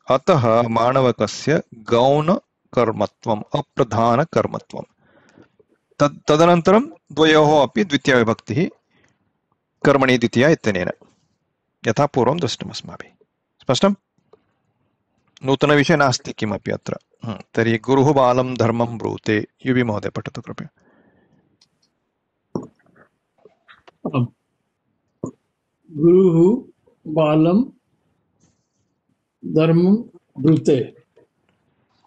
अतः माणवकस्य गौणकर्मत्वम् अप्रधानकर्मत्वम्। तदनन्तरं द्वयोः अपि द्वितीयाविभक्तिः कर्मणि द्वितीया इत्यनेन, यथा पूर्वं दृष्टम् अस्माभिः। स्पष्टम्? नूतनविषयः नास्ति किमपि अत्र। तर्हि गुरुः बालं धर्मं ब्रूते। युवि महोदय पठतु कृपया। गुरुः बालं धर्मं ब्रूते।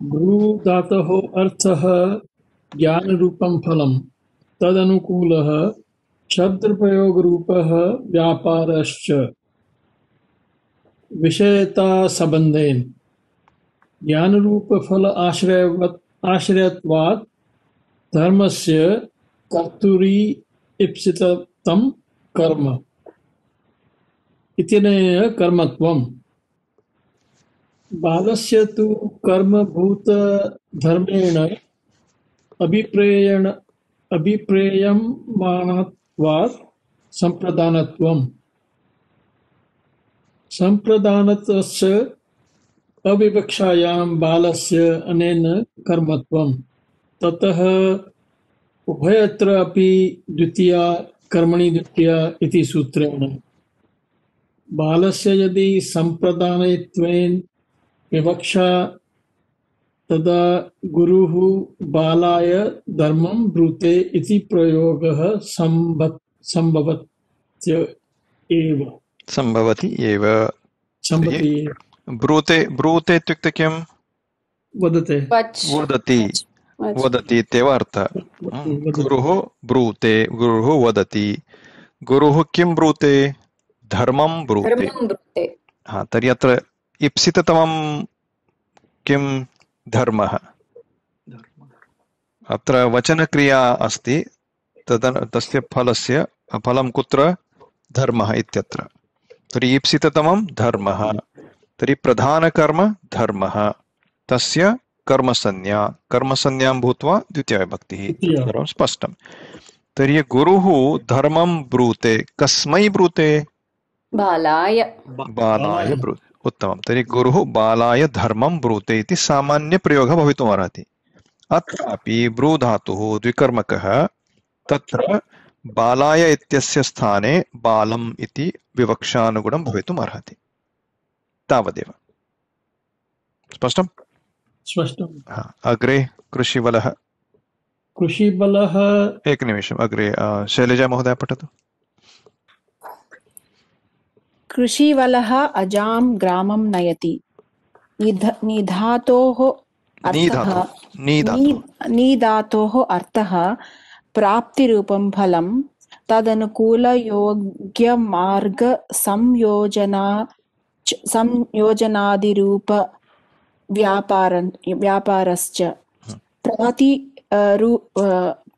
गुरु धातोः अर्थः ज्ञानरूपं फलं, तदनुकूलः शब्दप्रयोगरूपः व्यापारश्च विषयतासंबन्धेन ज्ञानरूपफल आश्रयत्वात् धर्मस्य कर्तुरी ईप्सितं कर्म इत्यनेन कर्मत्वम्। बालस्य तु कर्मभूतधर्मेण अभिप्रेयमाणत्वात् सम्प्रदानत्वम्। सम्प्रदानत्वस्य अविवक्षायां बालस्य अनेन कर्मत्वम्। ततः उभयत्र अपि द्वितीया कर्मणि द्वितीया इति सूत्रेण बालस्य यदि सम्प्रदानत्वेन विवक्षा तदा गुरुः बालाय धर्मं ब्रूते इति प्रयोगः सम्भवति एव। ब्रूते इत्युक्ते किं? वदते वदति इत्येव अर्थः। गुरुः ब्रूते, गुरुः वदति। गुरुः किं ब्रूते? धर्मं ब्रूते। तर्हि अत्र ईप्सिततमं किं? धर्मः। अत्र वचनक्रिया अस्ति, तस्य फलं कुत्र? धर्मः इत्यत्र। तर्हि ईप्सिततमं धर्मः। तर्हि प्रधानकर्म धर्मः, तस्य कर्मसंज्ञां भूत्वा द्वितीयाविभक्तिः। सर्वं स्पष्टं। तर्हि गुरुः धर्मं ब्रूते, कस्मै ब्रूते? बालाय। ब्रूते। उत्तमं। तर्हि गुरुः बालाय धर्मं ब्रूते इति सामान्यप्रयोगः भवितुमर्हति। अत्रापि ब्रू धातुः द्विकर्मकः, तत्र बालाय इत्यस्य स्थाने बालम् इति विवक्षानुगुणं भवितुम् अर्हति। तावदेव। स्पष्टम्? अग्रे कृषिबलः। एकनिमिषम्, अग्रे शैलजा महोदय पठतु। कृषिवलः अजां ग्रामं नयति। निधातोः अर्थः प्राप्तिरूपं फलं, तदनुकूलयोग्यमार्गसंयोजनादिरूप व्यापारश्च।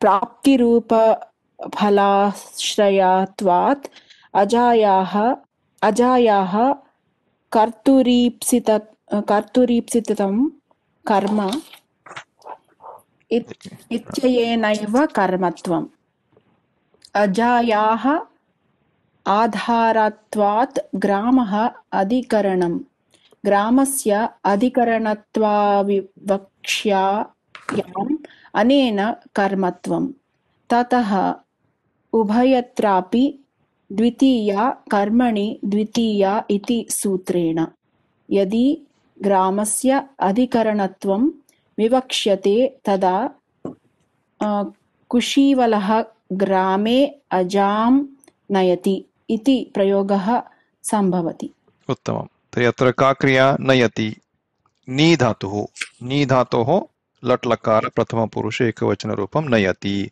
प्राप्तिरूपफलाश्रयत्वात् अजायाः कर्तुरीप्सितं कर्म इत्यनेनैव कर्मत्वम्। अजायाः आधारत्वात् ग्रामः अधिकरणं, ग्रामस्य अधिकरणत्वाविवक्ष्यायाम् अनेन कर्मत्वं। ततः उभयत्रापि द्वितीया कर्मणि द्वितीया इति सूत्रेण। यदि ग्रामस्य अधिकरणत्वं विवक्ष्यते तदा कुशीवलः ग्रामे अजां नयति इति प्रयोगः सम्भवति। उत्तमं। तर्हि अत्र का क्रिया? नयति। नी धातुः लट् लकार प्रथमपुरुषे एकवचनरूपं नयति।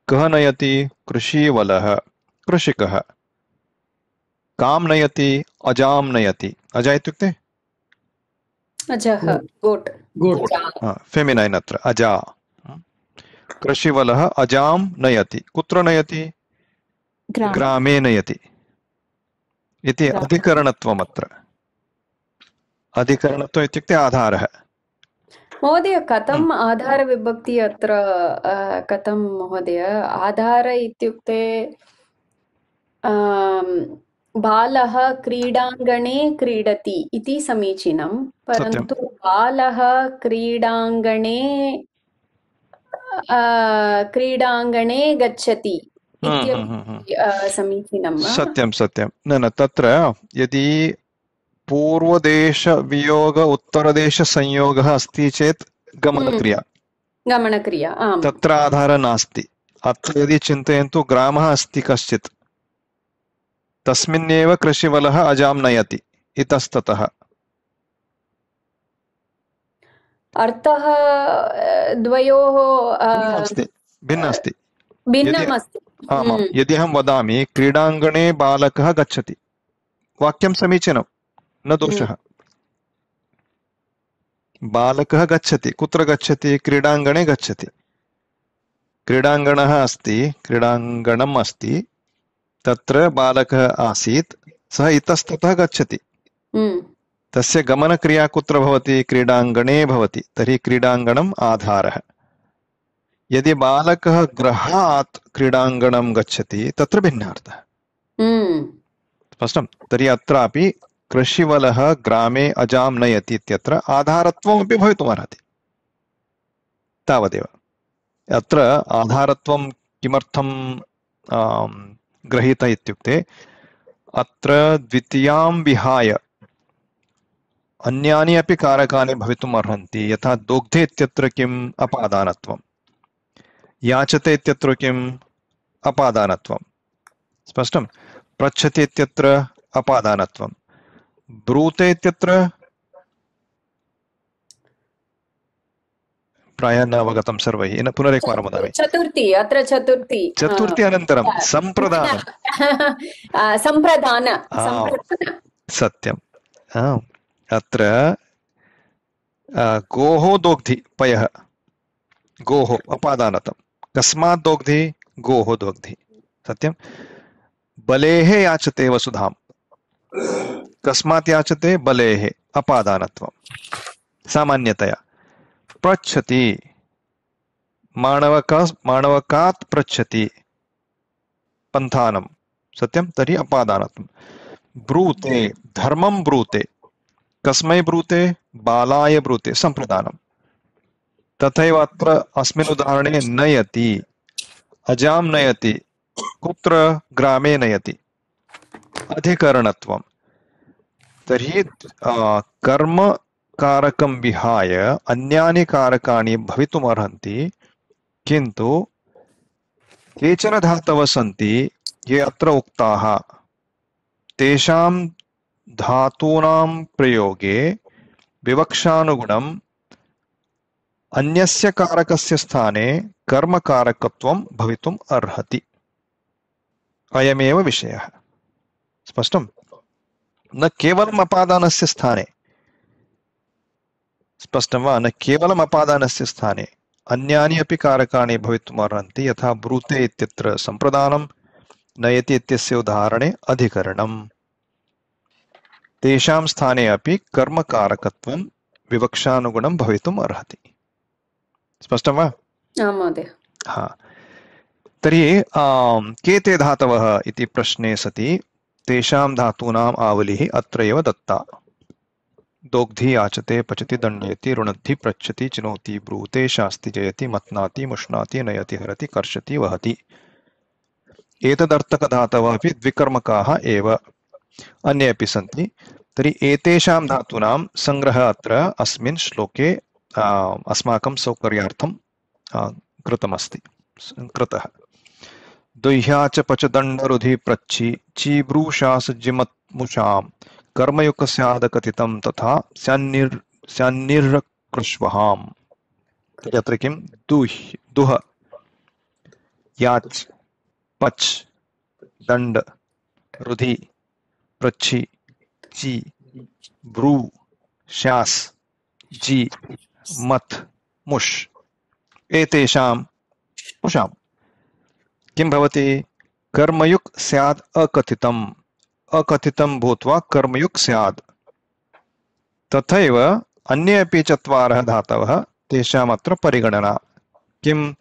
कः नयति? कृषीवलः, कृषिकः। कां नयति? अजां नयति। अजा इत्युक्ते अजः गोट् गोट् फेमिनैन् अत्र अजा। कृषिवलः अजां नयति। कुत्र नयति? ग्रामे नयति इति अधिकरणत्वम् अत्र। अधिकरणत्वम् इत्युक्ते आधारः। महोदय कथम् आधारविभक्ति अत्र कथं महोदय? आधार इत्युक्ते बालः क्रीडाङ्गणे क्रीडति इति समीचीनं, परन्तु बालः क्रीडाङ्गणे गच्छति इत्यपि समीचीनं वा? सत्यं सत्यं। न तत्र यदि पूर्वदेशवियोग उत्तरदेशसंयोगः अस्ति चेत् गमनक्रिया आम्, तत्र आधारः नास्ति। अत्र यदि चिन्तयन्तु ग्रामः अस्ति कश्चित्, तस्मिन्नेव कृषिवलः अजां नयति इतस्ततः। अर्थः द्वयोः भिन्नम् अस्ति। भिन्नम् अस्ति। आमां, यदि अहं वदामि क्रीडाङ्गणे बालकः गच्छति, वाक्यं समीचीनं, न दोषः। बालकः गच्छति, कुत्र गच्छति? क्रीडाङ्गणे गच्छति। क्रीडाङ्गणः अस्ति, क्रीडाङ्गणम् अस्ति, तत्र बालकः आसीत्, सः इतस्ततः गच्छति। तस्य गमनक्रिया कुत्र भवति? क्रीडाङ्गणे भवति। तर्हि क्रीडाङ्गणम् आधारः। यदि बालकः गृहात् क्रीडाङ्गणं गच्छति, तत्र भिन्नार्थः। स्पष्टं? तर्हि अत्रापि कृषिवलः ग्रामे अजां नयति इत्यत्र आधारत्वमपि भवितुमर्हति। तावदेव। अत्र आधारत्वं किमर्थं गृहीत इत्युक्ते अत्र द्वितीयां विहाय अन्यानि अपि कारकानि भवितुम् अर्हन्ति। यथा दोग्धे इत्यत्र किम्? अपादानत्वं। याचते इत्यत्र किम्? अपादानत्वं। स्पष्टं? पृच्छति इत्यत्र अपादानत्वं। ब्रूते इत्यत्र प्रायः न अवगतं सर्वैः, पुनरेकवारं वदामि। चतुर्थी अनन्तरं सम्प्रदान। सत्यम्। अत्र गोः दोग्धि पयः, गोः अपादानतं। कस्मात् दोग्धि? गोः दोग्धि। सत्यं। बलेः याचते वसुधां, कस्मात् याचते? बलेः, अपादानत्वं। सामान्यतया पृच्छति, माणवकात् पृच्छति, पन्थानं। सत्यं। तर्हि अपादानत्वं। ब्रूते, धर्मं ब्रूते, कस्मै ब्रूते? बालाय ब्रूते, सम्प्रदानं। तथैव अत्र अस्मिन् उदाहरणे नयति, अजां नयति, कुत्र? ग्रामे नयति, अधिकरणत्वं। तर्हि कर्मकारकं विहाय अन्यानि कारकाणि भवितुमर्हन्ति, किन्तु केचन धातवः सन्ति ये अत्र उक्ताः। तेषां धातूनां प्रयोगे विवक्षानुगुणम् अन्यस्य कारकस्य स्थाने कर्मकारकत्वं भवितुम् अर्हति। अयमेव विषयः। स्पष्टं? न केवलम् अपादानस्य स्थाने। स्पष्टं वा? न केवलम् अपादानस्य स्थाने अन्यानि अपि कारकाणि भवितुम् अर्हन्ति। यथा ब्रूते इत्यत्र सम्प्रदानं, नयति इत्यस्य उदाहरणे अधिकरणम्। तेषां स्थाने अपि कर्मकारकत्वं विवक्षानुगुणं भवितुम् अर्हति। स्पष्टं वा? महोदय। हा। तर्हि के ते धातवः इति प्रश्ने सति तेषां धातूनाम् आवलिः अत्रैव दत्ता। दोग्धि याचते, पचति, दण्डयति, रुणद्धि, पृच्छति, चिनोति, ब्रूते, शास्ति, जयति, मत्नाति, मुष्णाति, नयति, हरति, कर्षति, वहति। एतदर्थकधातवः अपि द्विकर्मकाः एव। अन्ये अपि सन्ति। तर्हि एतेषां धातूनां सङ्ग्रहः अत्र अस्मिन् श्लोके अस्माकं सौकर्यार्थं कृतः। दुह्या च पच दण्डरुधि प्रच्छि चीब्रूषास जिमत्मुषां कर्मयुक्स्यादकथितं तथा स्यान्निर्कृष्वहाम्। यत्र किं दुह याच पच दण्ड रुधि प्रच्छि ची ब्रू शास जी मथ मुष एतेषां मुषां किं भवति? कर्मयुक् स्याद् अकथितम्, अकथितं भूत्वा कर्मयुक् स्याद्। तथैव अन्ये अपि चत्वारः धातवः तेषाम् अत्र परिगणना। किं?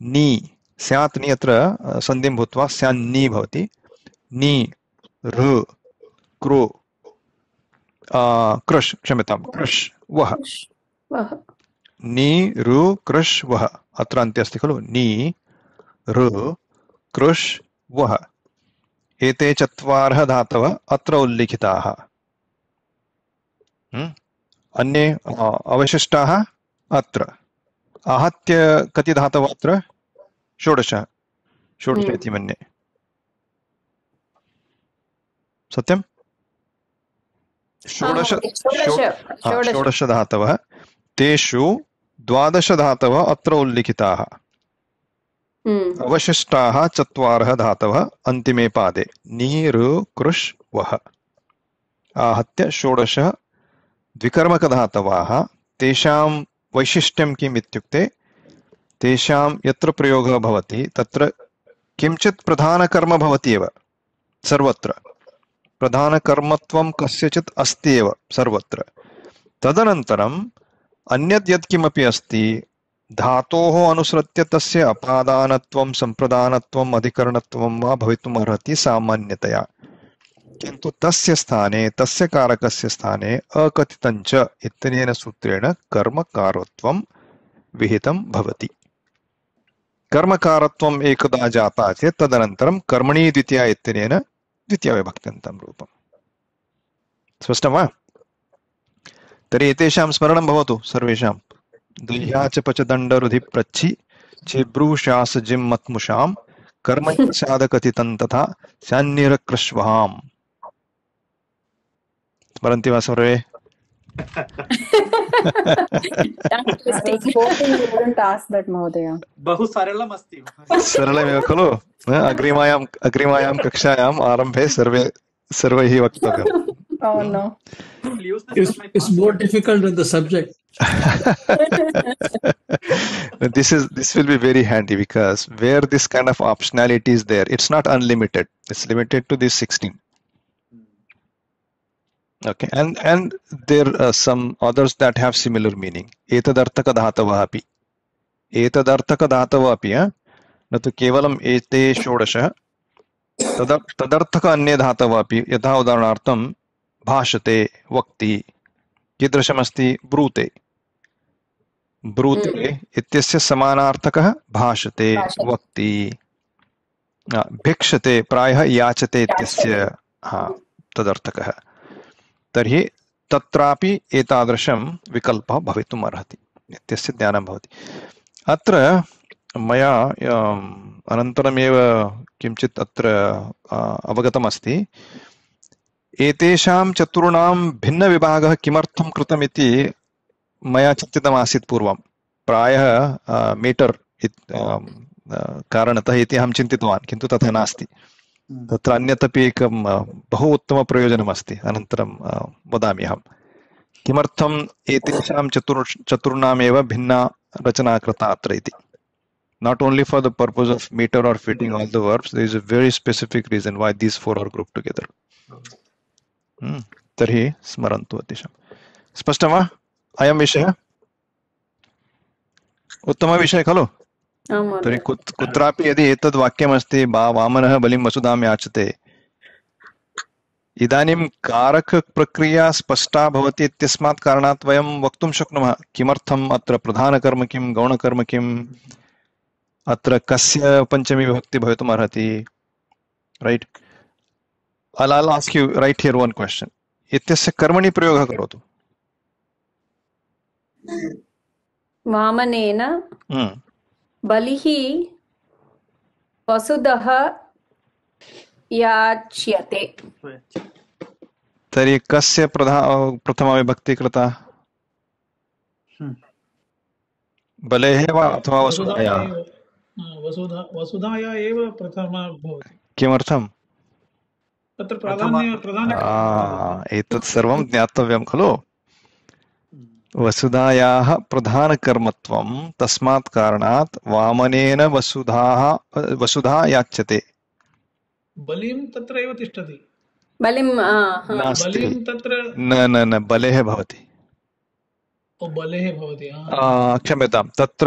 नी स्यात् नी अत्र सन्धिं भूत्वा स्यान्नी भवति। नी ऋ कृ कृष् क्षम्यतां कृष् वः। वः नी ऋ कृष् वः अत्र अन्ते अस्ति खलु। नी ऋ कृष् वः एते चत्वारः धातवः अत्र उल्लिखिताः। अन्ये अवशिष्टाः अत्र आहत्य कति धातवः अत्र? 16 इति मन्ये। सत्यं? 16 धातवः, तेषु 12 धातवः अत्र उल्लिखिताः। अवशिष्टाः 4 धातवः अन्तिमे पादे नी ऋ कृष् वः। आहत्य 16 द्विकर्मकधातवाः। तेषां वैशिष्ट्यं किम् इत्युक्ते तेषां यत्र प्रयोगः भवति तत्र किञ्चित् प्रधानकर्म भवति एव सर्वत्र। प्रधानकर्मत्वं कस्यचित् अस्ति एव सर्वत्र। तदनन्तरम् अन्यद् यत्किमपि अस्ति धातोः अनुसृत्य तस्य अपादानत्वं सम्प्रदानत्वम् अधिकरणत्वं वा भवितुम् अर्हति सामान्यतया, किन्तु तस्य स्थाने तस्य कारकस्य स्थाने अकथितञ्च इत्यनेन सूत्रेण कर्मकारत्वं विहितं भवति। कर्मकारत्वम् एकदा जाता चेत् तदनन्तरं कर्मणि द्वितीया इत्यनेन द्वितीयाविभक्त्यन्तं रूपम्। स्पष्टं वा? तर्हि एतेषां स्मरणं भवतु सर्वेषां। दुह्या च पच दण्डरुधि प्रच्छि चिब्रूषास जिं मत्मुषां कर्मयुक्स्यादकथितं तथा स्यान्निरकृष्वहाम्। स्मरन्ति वा सर्वे? बहु सरलम् अस्ति। सरलमेव खलु? अग्रिमायां कक्षायाम् आरम्भे सर्वैः वक्तव्यम्। Oh no. It's more difficult than the subject. This will be very handy because where this kind of optionality is there, it's not unlimited. It's limited to this 16. Okay, and there are some others that have similar meaning. Etadarthaka dhatavah api. Etadarthaka dhatavah api, न तु केवलम् एते 16 तदर्थक अन्ये धातवः अपि। यथा उदाहरणार्थं भाषते वक्ति कीदृशमस्ति? ब्रूते। ब्रूते इत्यस्य समानार्थकः भाषते वक्ति। भिक्षते प्रायः याचते इत्यस्य तदर्थकः। तर्हि तत्रापि एतादृशं विकल्पः भवितुम् अर्हति इत्यस्य ज्ञानं भवति। अत्र मया अनन्तरमेव किञ्चित् अत्र अवगतमस्ति। एतेषां चतुर्णां भिन्नविभागः किमर्थं कृतमिति मया चिन्तितमासीत् पूर्वं। प्रायः मीटर् कारणतः इति अहं चिन्तितवान्, किन्तु तथा नास्ति। तत्र अन्यदपि एकं बहु उत्तमप्रयोजनमस्ति, अनन्तरं वदामि अहं किमर्थम् एतेषां चतुर्णामेव भिन्ना रचना कृता अत्र इति। Not only for the purpose of meter or fitting all the verbs, there is a very specific reason why these four are grouped together. तर्हि स्मरन्तु अतिशयं। स्पष्टं वा अयं विषयः? उत्तमविषयः खलु? तर्हि कुत्रापि यदि एतद् वाक्यमस्ति वामनः बलिं वसुधां याचते, इदानीं कारकप्रक्रिया स्पष्टा भवति इत्यस्मात् कारणात् वयं वक्तुं शक्नुमः किमर्थम् अत्र प्रधानकर्म किं, गौणकर्म किम्, अत्र कस्य पञ्चमी विभक्ति भवितुम् अर्हति, right? I'll ask you right here one question. इत्यस्य कर्मणि प्रयोगः करोतु। वामनेन बलिः वसुधः याच्यते। तर्हि कस्य प्रथमा विभक्ति कृता? बलेः वा अथवा वसुधायाः? वसुधाया एव प्रथमा भवति। किमर्थम्? तत्र प्राधान्य एतत् सर्वं ज्ञातव्यं खलु। वसुधायाः प्रधानकर्मत्वं, तस्मात् कारणात् वामनेन वसुधा याच्यते। बलिं तत्र एव तिष्ठति। बलिं नास्ति, बलिं तत्र न बलेः भवति। बलेः भवति। क्षम्यतां, तत्र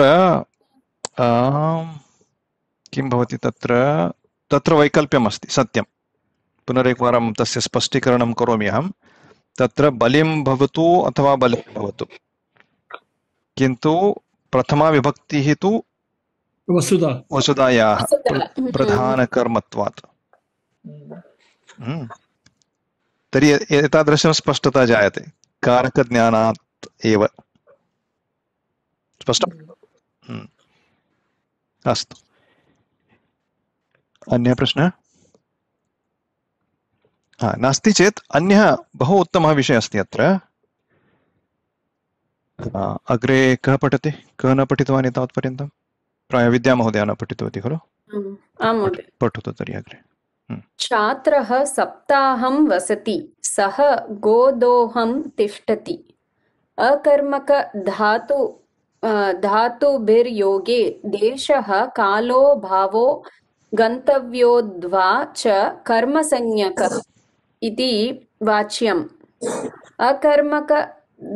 किं भवति? तत्र वैकल्प्यमस्ति, सत्यं। पुनरेकवारं तस्य स्पष्टीकरणं करोमि अहं। तत्र बलिं भवतु अथवा बलिः भवतु, किन्तु प्रथमा विभक्तिः तु वसुधायाः प्रधानकर्मत्वात्। तर्हि एतादृशं स्पष्टता जायते कारकज्ञानात् एव। स्पष्टम्? अस्तु, अन्यः प्रश्नः? नास्ति चेत् अन्यः बहु उत्तमः विषयः अस्ति अत्र। अग्रे कः पठति? कः न पठितवान् एतावत्पर्यन्तं? प्रायः विद्यामहोदया न पठितवती खलु? आं महोदय। पठतु तर्हि अग्रे। छात्रः सप्ताहं वसति, सः गोदोहं तिष्ठति। अकर्मक धातुभिर्योगे देशः कालो भावो गन्तव्योद्वा च कर्मसंज्ञकः इति वाच्यम्। अकर्मक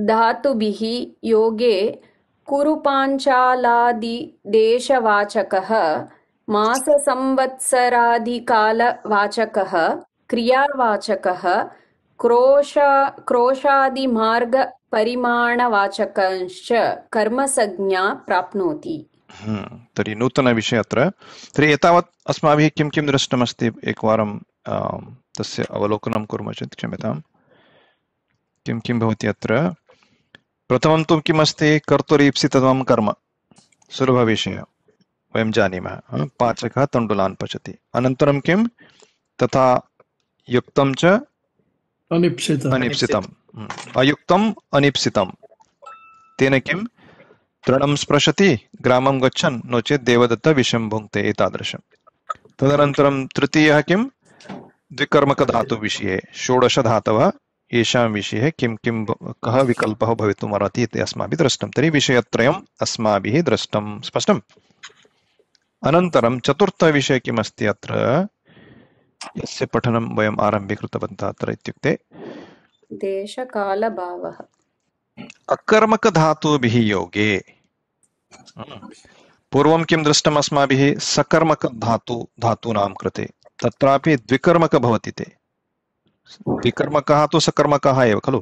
धातुभिः योगे कुरुपाञ्चालादिदेशवाचकः, माससंवत्सरादिकालवाचकः, क्रियावाचकः, क्रोशादिमार्गपरिमाणवाचकश्च कर्मसंज्ञा प्राप्नोति। तर्हि नूतनविषयः अत्र। तर्हि एतावत् अस्माभिः किं किं दृष्टमस्ति, एकवारं तस्य अवलोकनं कुर्मः चेत्। क्षम्यताम्, किं किं भवति अत्र? प्रथमं तु किमस्ति? कर्तुरीप्सितमं कर्म, सुलभविषयः, वयं जानीमः। पाचकः तण्डुलान् पचति। अनन्तरं किं? तथा युक्तं च अनिप्सितम्, अयुक्तम् अनिप्सितं। तेन किं? तृणं स्पृशति ग्रामं गच्छन्, नो चेत् देवदत्त विषं भुङ्क्ते, एतादृशं। तदनन्तरं तृतीयः किं? द्विकर्मकधातुविषये 16 धातवः, येषां विषये किं किं कः विकल्पः भवितुम् अर्हति इति अस्माभिः दृष्टं। तर्हि विषयत्रयम् अस्माभिः दृष्टं। स्पष्टम्? अनन्तरं चतुर्थविषयः किमस्ति अत्र, यस्य पठनं वयम् आरम्भे कृतवन्तः अत्र, इत्युक्ते देशकालभावः। अकर्मकधातुभिः योगे पूर्वं किं दृष्टम् अस्माभिः? सकर्मकधातूनां कृते तत्रापि द्विकर्मक भवति ते। द्विकर्मकः तु सकर्मकः एव खलु।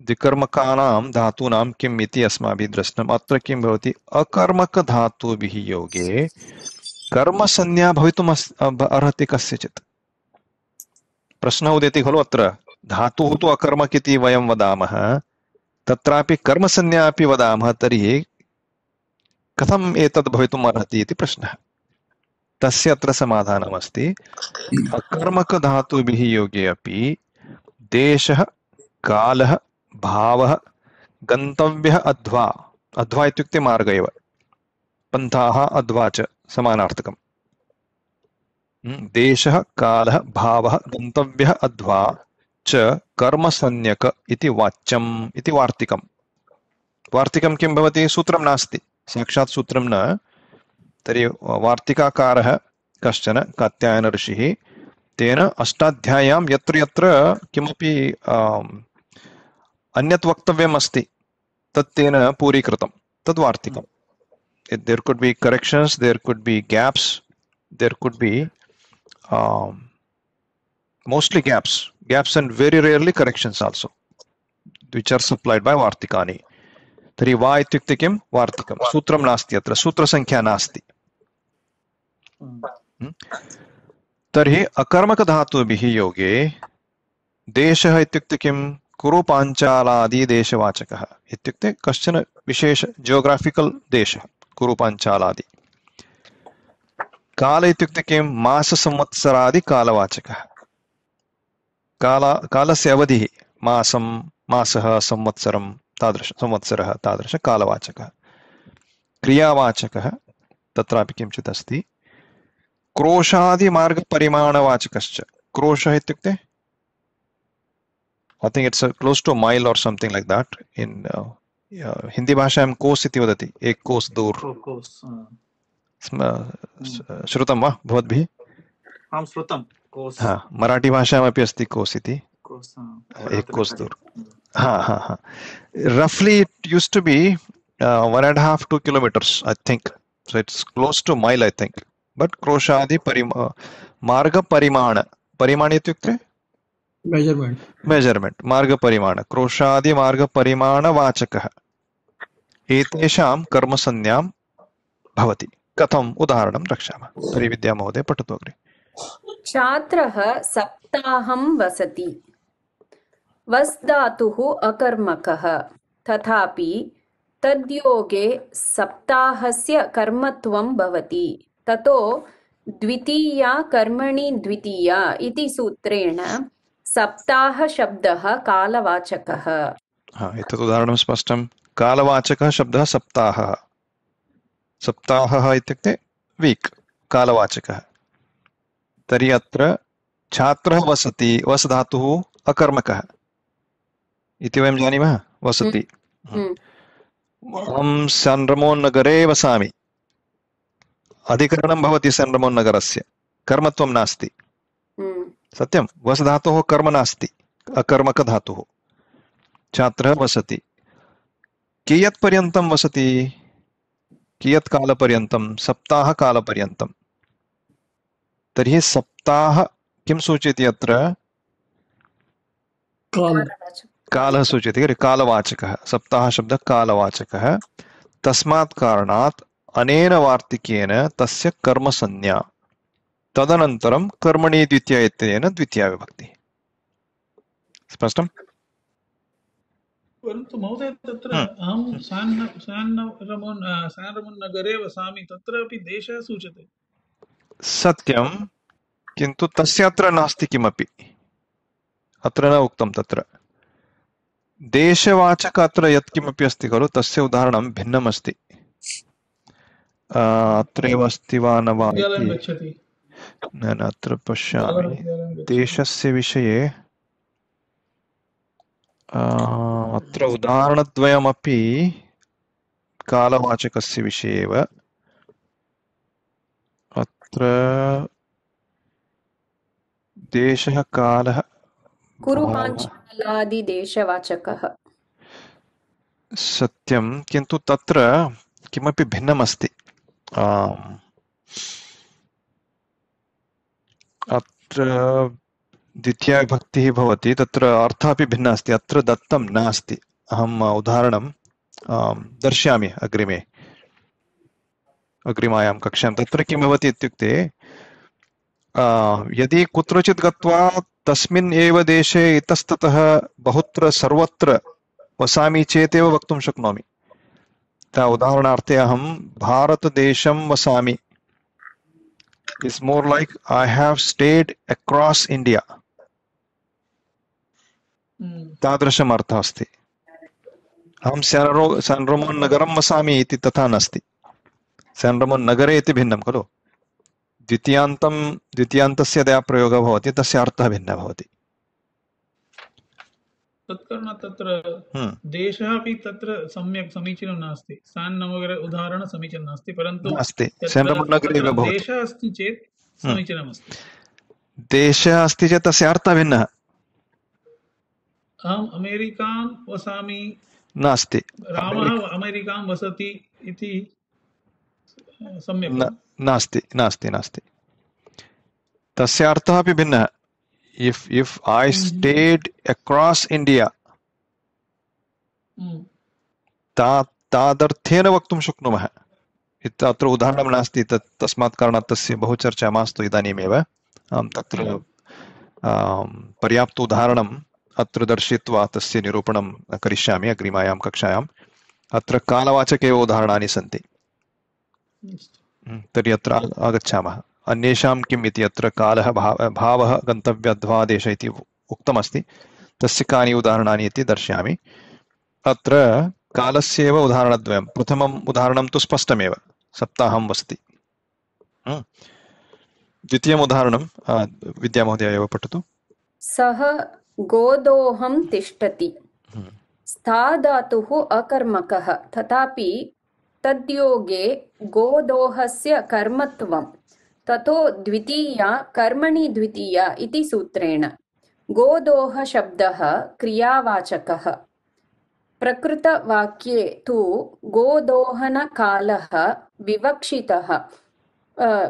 द्विकर्मकानां धातूनां किम् इति अस्माभिः दृष्टम्। अत्र किं भवति? अकर्मकधातुभिः योगे कर्मसंज्ञा भवितुम् अर्हति कस्यचित्। प्रश्नः उदेति खलु अत्र। धातुः तु अकर्मक इति वयं वदामः, तत्रापि कर्मसंज्ञा अपि वदामः, तर्हि कथम् एतद् भवितुम् अर्हति इति प्रश्नः। तस्य अत्र समाधानमस्ति। अकर्मकधातुभिः योगे अपि देशः, कालः, भावः, गन्तव्यः, अध्वा, अध्वा इत्युक्ते मार्ग एव, पन्थाः अध्वा च समानार्थकम्। देशः, कालः, भावः, गन्तव्यः, अध्वा च कर्मसंज्ञक इति वाच्यम् इति वार्तिकम्। वार्तिकं किं भवति? सूत्रं नास्ति, साक्षात् सूत्रं न। तर्हि वार्तिकाकारः कश्चन कात्यायन ऋषिः, तेन अष्टाध्याय्यां यत्र यत्र किमपि अन्यत् वक्तव्यम् अस्ति तत् तेन पूरीकृतं, तद् वार्तिकम्। There could be corrections, there could be gaps, there could be mostly gaps and very rarely corrections also, which are supplied by vartikani. तर्हि वा इत्युक्ते किं? वार्तिकं। सूत्रं नास्ति अत्र, सूत्रसङ्ख्या नास्ति। तर्हि अकर्मकधातुभिः योगे देशः इत्युक्ते किं? कुरुपाञ्चालादिदेशवाचकः इत्युक्ते कश्चन विशेष जियोग्राफिकल् देशः कुरुपाञ्चालादि। काल इत्युक्ते किं? माससंवत्सरादिकालवाचकः। कालस्य अवधिः मासं, मासः, संवत्सरं तादृश, संवत्सरः तादृश कालवाचकः। क्रियावाचकः तत्रापि किञ्चित् अस्ति। क्रोशादिमार्गपरिमाणवाचकश्च। क्रोशः इत्युक्ते I think it's close to a mile or something like that. In Hindi भाषायां कोस् इति वदति, एक कोस् दूर। श्रुतं वा भवद्भिः? आं श्रुतं कोस्। मराठी भाषायामपि अस्ति कोस् इति, एक कोस् दूर। Roughly it used to be 1.5-2 kilometers, I think. So it's close to a mile, I think. But क्रोशादि मार्गपरिमाण, परिमाण इत्युक्ते मेजर्मेंट, मार्गपरिमाण, क्रोशादि मार्गपरिमाणवाचकः एतेषां कर्मसंज्ञां भवति। कथम्? उदाहरणं रक्षामः। तर्हि विद्या महोदय पठतु अग्रे। छात्रः सप्ताहं वसति। वस् धातुः अकर्मकः, तथापि तद्योगे सप्ताहस्य कर्मत्वं भवति। ततो द्वितीया कर्मणि द्वितीया इति सूत्रेण सप्ताहशब्दः कालवाचकः। एतत् उदाहरणं स्पष्टं। कालवाचकः शब्दः सप्ताहः। सप्ताहः इत्युक्ते वीक्, कालवाचकः। तर्हि अत्र छात्रः वसति, वस् धातुः अकर्मकः इति वयं जानीमः। वसति। अहं सैन्रमोन् नगरे वसामि। अधिकरणं भवति सैन्रमोन् नगरस्य, कर्मत्वं नास्ति। सत्यं, वस् धातोः कर्म नास्ति, अकर्मक धातुः। छात्रः वसति। कियत् पर्यन्तं वसति? कियत् कालपर्यन्तं? सप्ताहकालपर्यन्तं। तर्हि सप्ताह किं सूचयति अत्र? कालः सूचयति, कालवाचकः। सप्ताहशब्दः कालवाचकः। तस्मात् कारणात् अनेन वार्तिकेन तस्य कर्मसंज्ञा, तदनन्तरं कर्मणि द्वितीया इत्यनेन द्वितीया विभक्तिः। स्पष्टम्? परन्तु महोदय तत्र अहं सैन्रमोन् नगरे वसामि, तत्रापि देशः सूच्यते। सत्यं, किन्तु तस्य अत्र नास्ति किमपि, अत्र न उक्तं। तत्र देशवाचक अत्र यत् किमपि अस्ति खलु, तस्य उदाहरणं भिन्नम् अस्ति। अत्रैव अस्ति वा न वा इति न अत्र पश्यामि। देशस्य विषये अत्र उदाहरणद्वयमपि कालवाचकस्य विषये एव। अत्र देशः कालः कुरुपाञ्चालादिदेशवाचकः। सत्यं, किन्तु तत्र किमपि भिन्नमस्ति। अत्र द्वितीया विभक्तिः भवति, तत्र अर्थः अपि भिन्नः अस्ति। अत्र दत्तं नास्ति। अहम् उदाहरणं दर्शयामि अग्रिमायां कक्षायां। तत्र किं भवति इत्युक्ते, यदि कुत्रचित् गत्वा तस्मिन् एव देशे इतस्ततः बहुत्र सर्वत्र वसामि चेतेव वक्तुं शक्नोमि। उदाहरणार्थे अहं भारतदेशं वसामि is more like I have stayed across India. तादृशम् अर्थः अस्ति। अहं सैन्रमोन् नगरं वसामि इति तथा नास्ति। सैन्रमोन् नगरे इति भिन्नं खलु। द्वितीयान्तस्य यदा प्रयोगः भवति तस्य अर्थः भिन्नः भवति। तत्कारणात् तत्र देशः अपि तत्र सम्यक् समीचीनं नास्ति। सैन्नगरे उदाहरणं समीचीनं नास्ति, परन्तु देशः अस्ति चेत् समीचीनमस्ति। देशः अस्ति चेत् तस्य अर्थः भिन्नः। अहम् अमेरिकां वसामि नास्ति, रामः अमेरिकां वसति इति सम्यक् नास्ति नास्ति नास्ति। तस्य अर्थः अपि भिन्नः। If I stayed across India, तादर्थेन वक्तुं शक्नुमः। अत्र उदाहरणं नास्ति, तस्मात् कारणात् तस्य बहु चर्चा मास्तु इदानीमेव। अहं तत्र पर्याप्त उदाहरणम् अत्र दर्शयित्वा तस्य निरूपणं करिष्यामि अग्रिमायां कक्षायाम्। अत्र कालवाचके एव उदाहरणानि सन्ति। तर्हि अत्र आगच्छामः। अन्येषां किम् इति अत्र कालः भावः गन्तव्यध्वादेश इति उक्तमस्ति, तस्य कानि उदाहरणानि इति दर्शयामि। अत्र कालस्य एव उदाहरणद्वयं। प्रथमम् उदाहरणं तु स्पष्टमेव, सप्ताहं वसति। द्वितीयम् उदाहरणं विद्यामहोदय एव पठतु। सः गोदोहं तिष्ठति। स्था धातुः अकर्मकः, तथापि तद्योगे गोदोहस्य कर्मत्वं ततो द्वितीया कर्मणि द्वितीया इति सूत्रेण। गोदोह शब्दः क्रियावाचकः। प्रकृतवाक्ये तु गोदोहनकालः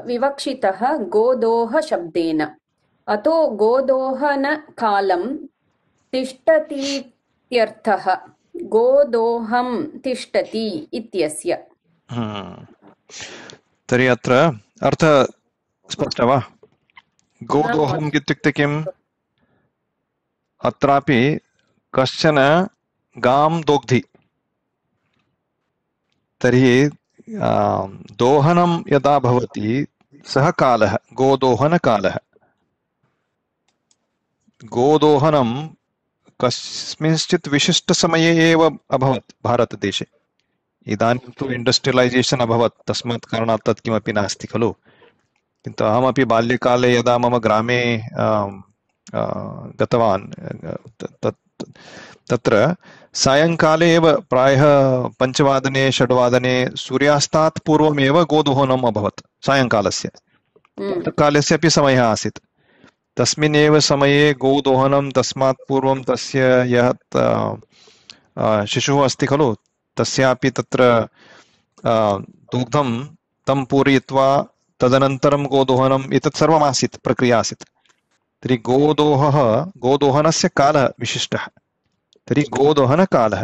विवक्षितः गोदोह शब्देन। अतो गोदोहनकालं तिष्ठतीत्यर्थः गोदोहं तिष्ठति इत्यस्य। तर्हि अत्र अर्थः स्पष्टः वा? गोदोहम् इत्युक्ते किम्? अत्रापि कश्चन गां दोग्धि। तर्हि दोहनं यदा भवति सः कालः गोदोहनकालः। गोदोहनं कस्मिंश्चित् विशिष्टसमये एव अभवत् भारतदेशे। इदानीं तु इण्डस्ट्रियलैजेशन् अभवत्, तस्मात् कारणात् तत् किमपि नास्ति खलु। किन्तु अहमपि बाल्यकाले यदा मम ग्रामे गतवान्, तत्र सायङ्काले एव प्रायः 5 6 सूर्यास्तात् पूर्वमेव गोदोहनम् अभवत्। सायङ्कालस्य प्रातःकालस्य अपि समयः आसीत्। तस्मिन्नेव समये गोदोहनं, तस्मात् पूर्वं तस्य यः शिशुः अस्ति खलु, तस्यापि तत्र दुग्धं तं पूरयित्वा तदनन्तरं गोदोहनम्, एतत् सर्वमासीत्, प्रक्रिया आसीत्। तर्हि गोदोहनस्य कालः विशिष्टः। तर्हि गोदोहनकालः।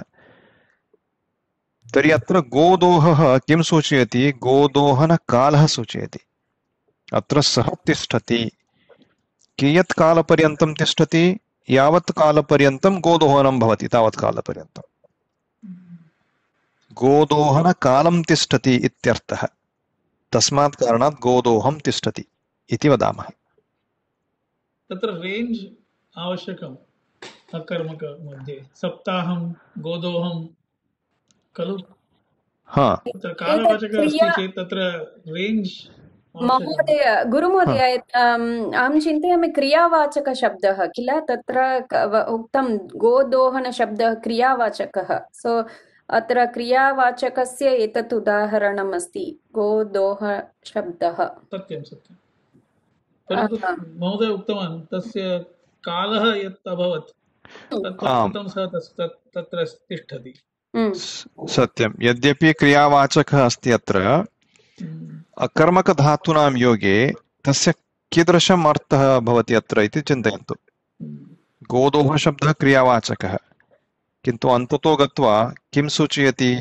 तर्हि अत्र गोदोहः किं सूचयति? गोदोहनकालः सूचयति। अत्र सः तिष्ठति। कियत् कालपर्यन्तं तिष्ठति? यावत् कालपर्यन्तं गोदोहनं भवति तावत् कालपर्यन्तं गोदोहनकालं तिष्ठति इत्यर्थः। तस्मात् कारणात् गोदोहं तिष्ठति इति वदामः। तत्र रेंज आवश्यकम् अकर्मक मध्ये। सप्ताहं गोदोहं खलु। तत्र कालवाचकः अस्ति चेत् तत्र रेंज। महोदय, गुरुमहोदय, अहं चिन्तयामि क्रियावाचकशब्दः किल, तत्र उक्तं गोदोहनशब्दः क्रियावाचकः। सो अत्र क्रियावाचकस्य एतत् उदाहरणम् अस्ति, गोदोह शब्दः। सत्यं सत्यं। परन्तु महोदय उक्तवान् तस्य कालः यत् अभवत् तत्तदर्थं सः तत्र तिष्ठति। सत्यं। यद्यपि क्रियावाचकः अस्ति अत्र, अकर्मकधातूनां योगे तस्य कीदृशम् अर्थः भवति अत्र इति चिन्तयन्तु। गोदोह शब्दः क्रियावाचकः, किन्तु अन्ततो गत्वा किं सूचयति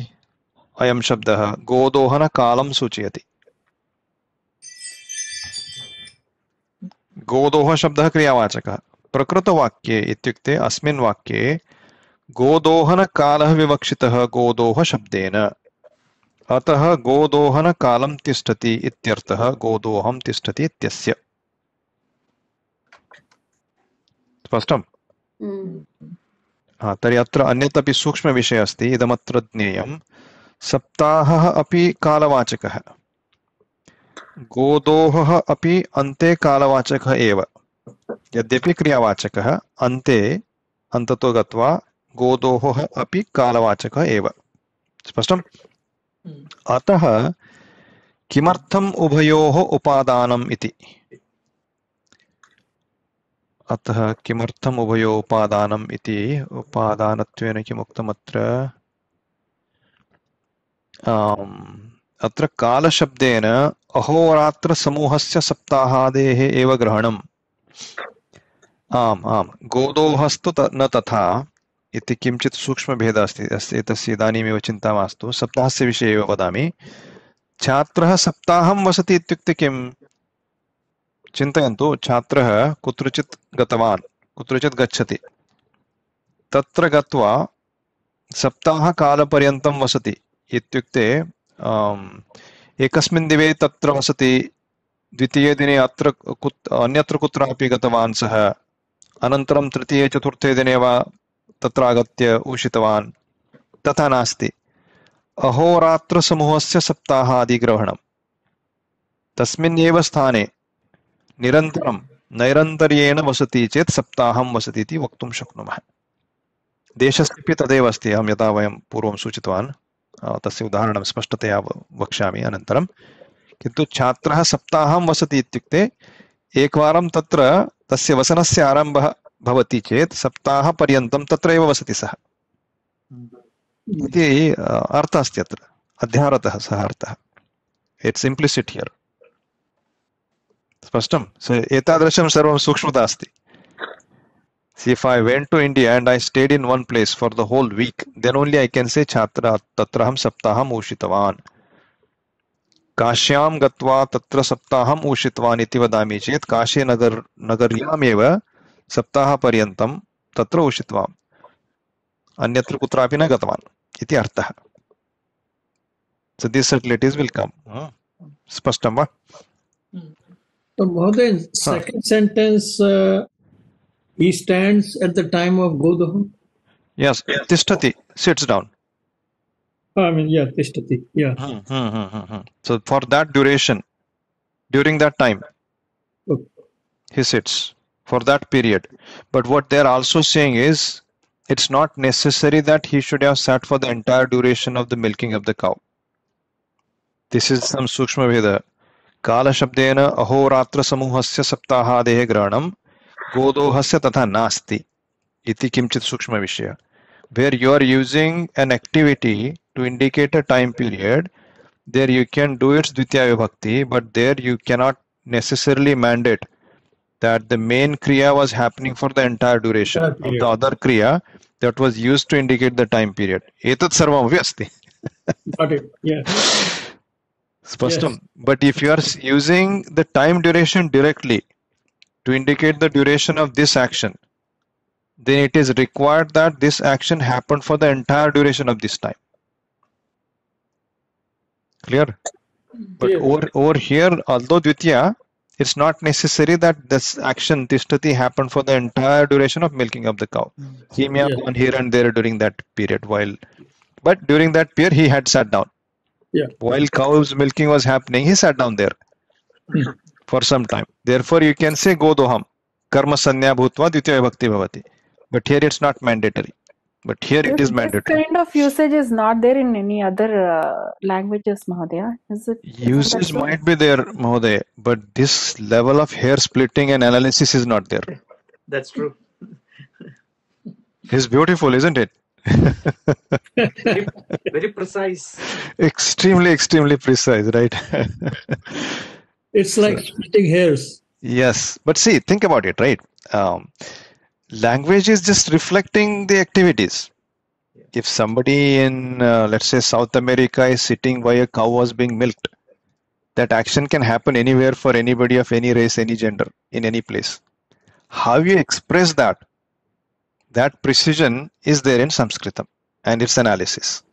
अयं शब्दः? गोदोहनकालं सूचयति। गोदोह शब्दः क्रियावाचकः। प्रकृतवाक्ये इत्युक्ते अस्मिन् वाक्ये गोदोहनकालः विवक्षितः गोदोह शब्देन। अतः गोदोहनकालं तिष्ठति इत्यर्थः गोदोहं तिष्ठति इत्यस्य। स्पष्टम्? तर्हि अत्र अन्यत् अपि सूक्ष्मविषयः अस्ति, इदमत्र ज्ञेयं। सप्ताहः अपि कालवाचकः, गोदोहः अपि अन्ते कालवाचकः एव। यद्यपि क्रियावाचकः, अन्ततो गत्वा गोदोहः अपि कालवाचकः एव। स्पष्टम्? अतः किमर्थम् उभयोः उपादानम् इति? अतः किमर्थम् उभयोः उपादानम् इति? उपादानत्वेन किम् उक्तमत्र? अत्र कालशब्देन अहोरात्रसमूहस्य सप्ताहादेः एव ग्रहणम्। आम्, गोदोहस्तु न तथा इति किञ्चित् सूक्ष्मभेदः अस्ति। एतस्य इदानीमेव चिन्ता मास्तु। सप्ताहस्य विषये एव वदामि। छात्रः सप्ताहं वसति इत्युक्ते किम्? चिन्तयन्तु छात्रः कुत्रचित् गतवान् कुत्रचित् गच्छति तत्र गत्वा सप्ताहकालपर्यन्तं वसति इत्युक्ते एकस्मिन् दिने तत्र वसति द्वितीये दिने अन्यत्र कुत्रापि गतवान् सः अनन्तरं तृतीये चतुर्थे दिने वा तत्र आगत्य उषितवान् तथा नास्ति अहोरात्रसमूहस्य सप्ताहादिग्रहणं तस्मिन् एव स्थाने निरन्तरं नैरन्तर्येण वसति चेत् सप्ताहं वसति इति वक्तुं शक्नुमः देशस्यपि तदेव अस्ति अहं यथा वयं पूर्वं सूचितवान् तस्य उदाहरणं स्पष्टतया वक्ष्यामि अनन्तरं किन्तु छात्रः सप्ताहं वसति इत्युक्ते एकवारं तत्र तस्य वसनस्य आरम्भः भवति चेत् सप्ताहपर्यन्तं तत्र एव वसति सः इति अर्थः अस्ति अत्र अध्यारतः सः अर्थः इट्स् इम्प्लिसिट् हियर् स्पष्टं एतादृशं सर्वं सूक्ष्मता अस्ति See, if I went to India and I stayed in one place for the whole week, then only I can say Chatra Tatraham Saptaham Ushitavan. Kashyam Gatva Tatra Saptaham Ushitavan iti vadami chet Kashi Nagaryam eva Saptaha Paryantam Tatra Ushitvam. Anyatra Kutrapi na Gatavan iti artha. So these subtleties will come. Spashtam va? So Mahoday, second sentence, he stands at the time of Godoham? Yes, Tishtati, sits down. I mean, yeah, Tishtati, yeah. So for that duration, during that time, Okay. he sits for that period. But what they're also saying is, it's not necessary that he should have sat for the entire duration of the milking of the cow. This is some Sukshma Veda. Kala Shabdena Ahoratra Samuhasya Saptahadehe Granam Godohasya Tatha Nasti Iti Kimchit Sukshma Vishya. Where you are using an activity to indicate a time period, there you can do its Dvitiya Vibhakti, but there you cannot necessarily mandate that the main Kriya was happening for the entire duration of the other Kriya that was used to indicate the time period. Etat sarvam vyasti. Got it, yeah. Spashtam. Yes. But if you are using the time duration directly to indicate the duration of this action, then it is required that this action happened for the entire duration of this time. Clear? But over here, although Dvitiya, it's not necessary that this action, Tishtati, happened for the entire duration of milking of the cow. He may have gone here and there during that period, but during that period, he had sat down. Yeah. While cow's milking was happening, he sat down there for some time. Therefore, you can say Godoham, Karma Sanya Bhutva Dvitiya Bhakti Bhavati. But here it's not mandatory. But here it is mandatory. This kind of usage is not there in any other languages, Mahodaya. Is it? Usage might be there, Mahodaya, but this level of hair splitting and analysis is not there. That's true. It's beautiful, isn't it? Very, very precise. Extremely precise, right? It's like splitting hairs. Yes, but see, think about it, right? Language is just reflecting the activities. If somebody in, let's say, South America is sitting while a cow was being milked, that action can happen anywhere for anybody of any race, any gender, in any place. How you express that precision is there in Sanskritam and its analysis.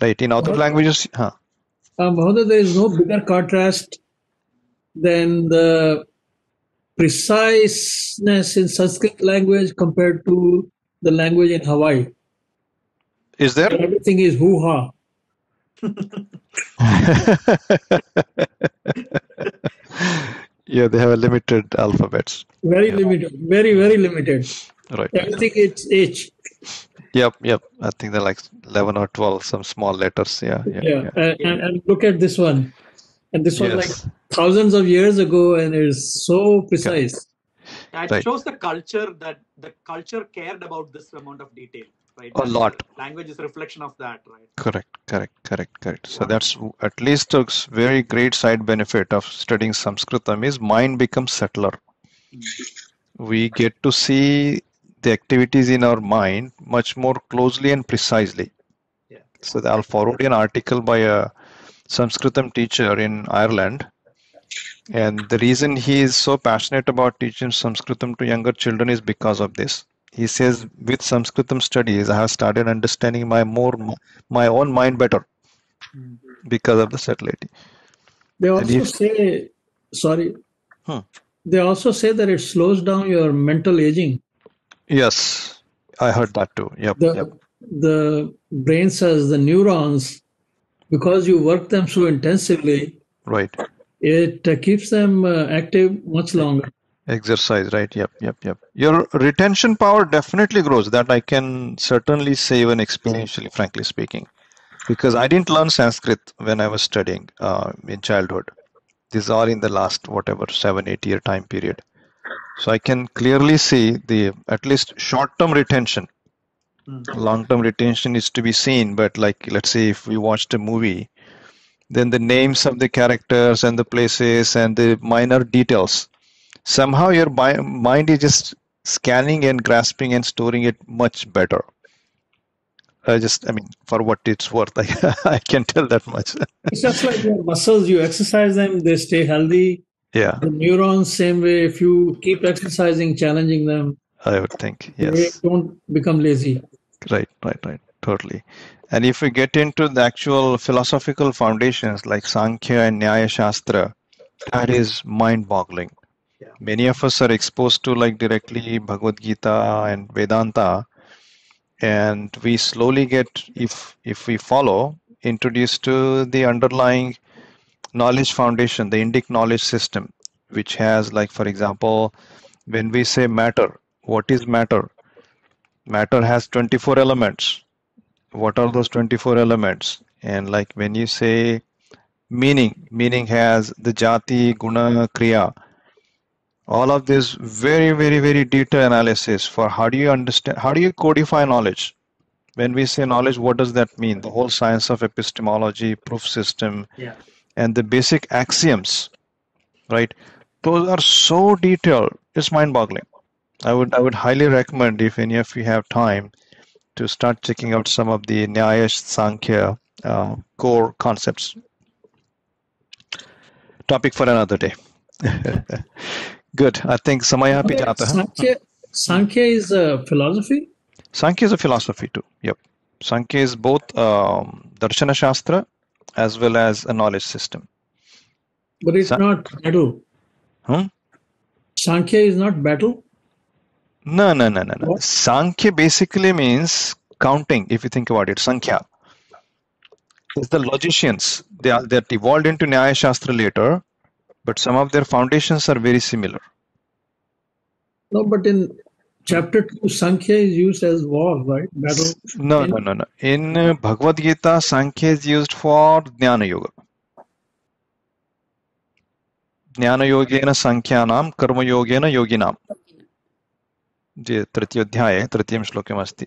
Right, in other languages, Mahoday, there is no bigger contrast than the preciseness in Sanskrit language compared to the language in Hawaii. Is there? Everything is hoo-ha. Yeah, they have a limited alphabets. Very limited. Very, very limited. Right. Everything it's H. Yep. I think they're like 11 or 12, some small letters. Yeah. And look at this one. And this was Yes. like thousands of years ago, and it's so precise. It Right. shows the culture that the culture cared about this amount of detail, right? A lot. Language is a reflection of that, right? Correct. So that's at least a very great side benefit of studying Sanskritam is mind becomes subtler. We get to see the activities in our mind much more closely and precisely. Yeah. So I'll forward an article by a Sanskritam teacher in Ireland And the reason he is so passionate about teaching Sanskritam to younger children is because of this. He says, with Sanskritam studies, I have started understanding my own mind better because of the subtlety. They also say, sorry, they also say that it slows down your mental aging. Yes, I heard that too. Yep. The brain says the neurons, because you work them so intensively, right? It keeps them active much longer. Exercise, right? Yep. Your retention power definitely grows. That I can certainly say, even experientially, frankly speaking, because I didn't learn Sanskrit when I was studying in childhood. These are in the last 7-8 year time period. So I can clearly see the at least short-term retention. Long-term retention is to be seen, but like, let's say if we watched a movie, then the names of the characters and the places and the minor details, somehow your mind is just scanning and grasping and storing it much better. I mean, for what it's worth, I can tell that much. It's just like your muscles, you exercise them, they stay healthy. Yeah. The neurons, same way, if you keep exercising, challenging them, I would think, yes. They don't become lazy. Right. Totally. And if we get into the actual philosophical foundations like Sankhya and Nyaya Shastra, that is mind-boggling. Yeah. Many of us are exposed to like directly Bhagavad Gita and Vedanta, and we slowly get, if we follow, introduced to the underlying knowledge foundation, the Indic knowledge system, which has, like, for example, when we say matter, what is matter? Matter has 24 elements. What are those 24 elements? And like when you say meaning has the jati, guna, kriya. All of this very, very, very detailed analysis for how do you understand, how do you codify knowledge? When we say knowledge, what does that mean? The whole science of epistemology, proof system, and the basic axioms, right? Those are so detailed, it's mind-boggling. I would highly recommend, if any of you have time, to start checking out some of the Nyaya Sankhya core concepts. Topic for another day. Good. I think Samaya pi jata hai. Sankhya is a philosophy? Sankhya is a philosophy too. Yep. Sankhya is both Darshana Shastra as well as a knowledge system. But it's not battle. Sankhya is not battle? No. Sankhya basically means counting, if you think about it. Sankhya. It's the logicians. They evolved into Nyaya Shastra later, but some of their foundations are very similar. No, but in chapter 2, Sankhya is used as war, right? Battle. No. In Bhagavad Gita, Sankhya is used for Jnana Yoga. Jnana Yogena Sankhyanam Karma Yogena Yoginam. तृतीयोऽध्याये तृतीयं श्लोकम् अस्ति.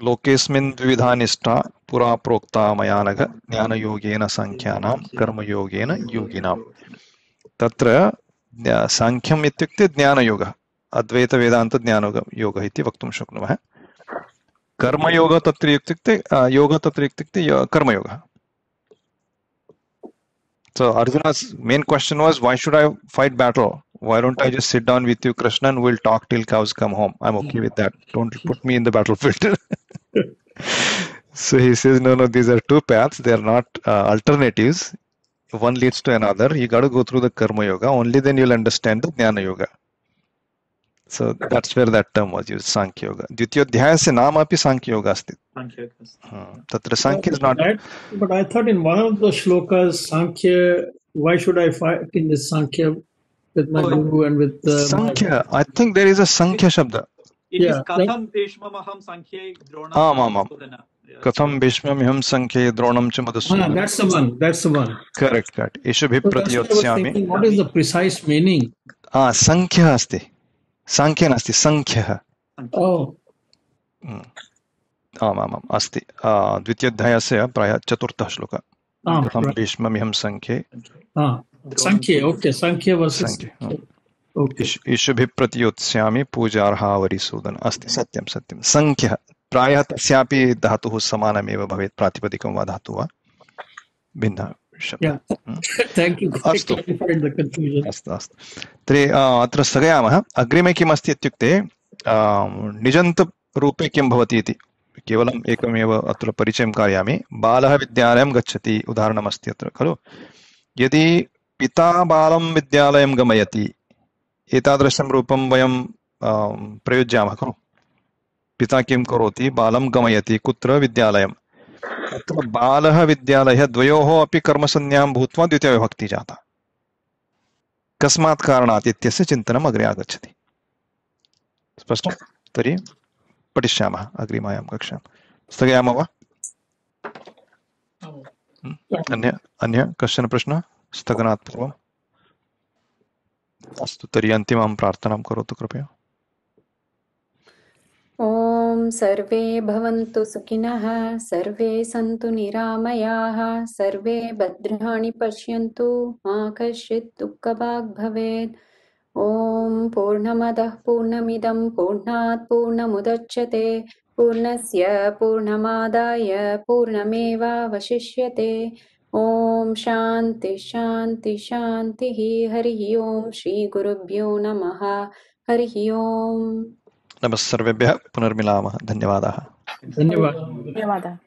लोकेस्मिन् द्विविधा निष्ठा पुरा प्रोक्ता मया नघ ज्ञानयोगेन सांख्यानां कर्मयोगेन योगिनां. तत्र सांख्यम् इत्युक्ते ज्ञानयोगः, अद्वैत वेदान्त ज्ञानयोगः इति वक्तुं शक्नुमः. कर्मयोग तत्र इत्युक्ते योग तत्र इत्युक्ते कर्मयोगः. So Arjuna's main question was, why should I fight battle? Why don't I just sit down with you, Krishna, and we'll talk till cows come home? I'm okay with that. Don't put me in the battlefield. So he says, no, these are two paths. They are not alternatives. One leads to another. You got to go through the Karma Yoga. Only then you'll understand the Jnana Yoga. So that's where that term was used, Sankhya Yoga. Dvitiyodhyayasya naam api Sankhya Yoga asti. Tatra Sankhya is not... But I thought in one of the shlokas, Sankhya, why should I fight in this Sankhya with my guru and with Sankhya? I think there is a Sankhya Shabda. It is Katham Bhishmamaham Sankhya Dronam. Katham Bhishmamaham Sankhya Dronam cha Madhusudana. That's the one. Correct. Ishubhi Pratiyotsyami. What is the precise meaning? Sankhya asti. Sankhya nasti, Sankhya. Oh. आमाम् अस्ति. द्वितीयोऽध्यायस्य प्रायः चतुर्थः श्लोकः. कथं भीष्ममिहं संख्ये. संख्ये versus ईशुभिः प्रतियोत्स्यामि पूजार्हा वरिसूदन. अस्ति, सत्यं. संख्यः प्रायः तस्यापि धातुः समानमेव भवेत्, प्रातिपदिकं वा धातुः वा भिन्नः. शब्दः। Thank you. अस्तु Clarified the confusion. अस्तु अस्तु तर्हि अत्र स्थगयामः। अग्रिमे किमस्ति इत्युक्ते निजन्तरूपे किं भवति इति केवलम् एकमेव अत्र परिचयं कारयामि। बालः विद्यालयं गच्छति उदाहरणमस्ति अत्र खलु। यदि पिता बालं विद्यालयं गमयति एतादृशं रूपं वयं प्रयुज्यामः खलु। पिता किं करोति, बालं गमयति कुत्र, विद्यालयम्। अत्र बालः विद्यालयः द्वयोः अपि कर्मसंज्ञां भूत्वा द्वितीयविभक्तिः जाता। कस्मात् कारणात् इत्यस्य चिन्तनम् अग्रे आगच्छति। स्पष्टं? तर्हि पठिष्यामः अग्रिमायां कक्षां। स्थगयामः वा? अन्य कश्चन प्रश्नः स्थगनात् पूर्वम्? अस्तु तर्हि अन्तिमां प्रार्थनां करोतु कृपया। ॐ सर्वे भवन्तु सुखिनः, सर्वे सन्तु निरामयाः, सर्वे भद्राणि पश्यन्तु, मा कश्चित् दुःखभाग् भवेत्। ॐ पूर्णमदः पूर्णमिदं पूर्णात् पूर्णमुदच्यते, पूर्णस्य पूर्णमादाय पूर्णमेवावशिष्यते। ॐ शान्ति शान्ति शान्तिः। हरिः ॐ श्रीगुरुभ्यो नमः। हरिः ॐ। नमः सर्वेभ्यः। पुनर्मिलामः। धन्यवादाः। धन्यवाद। धन्यवादः।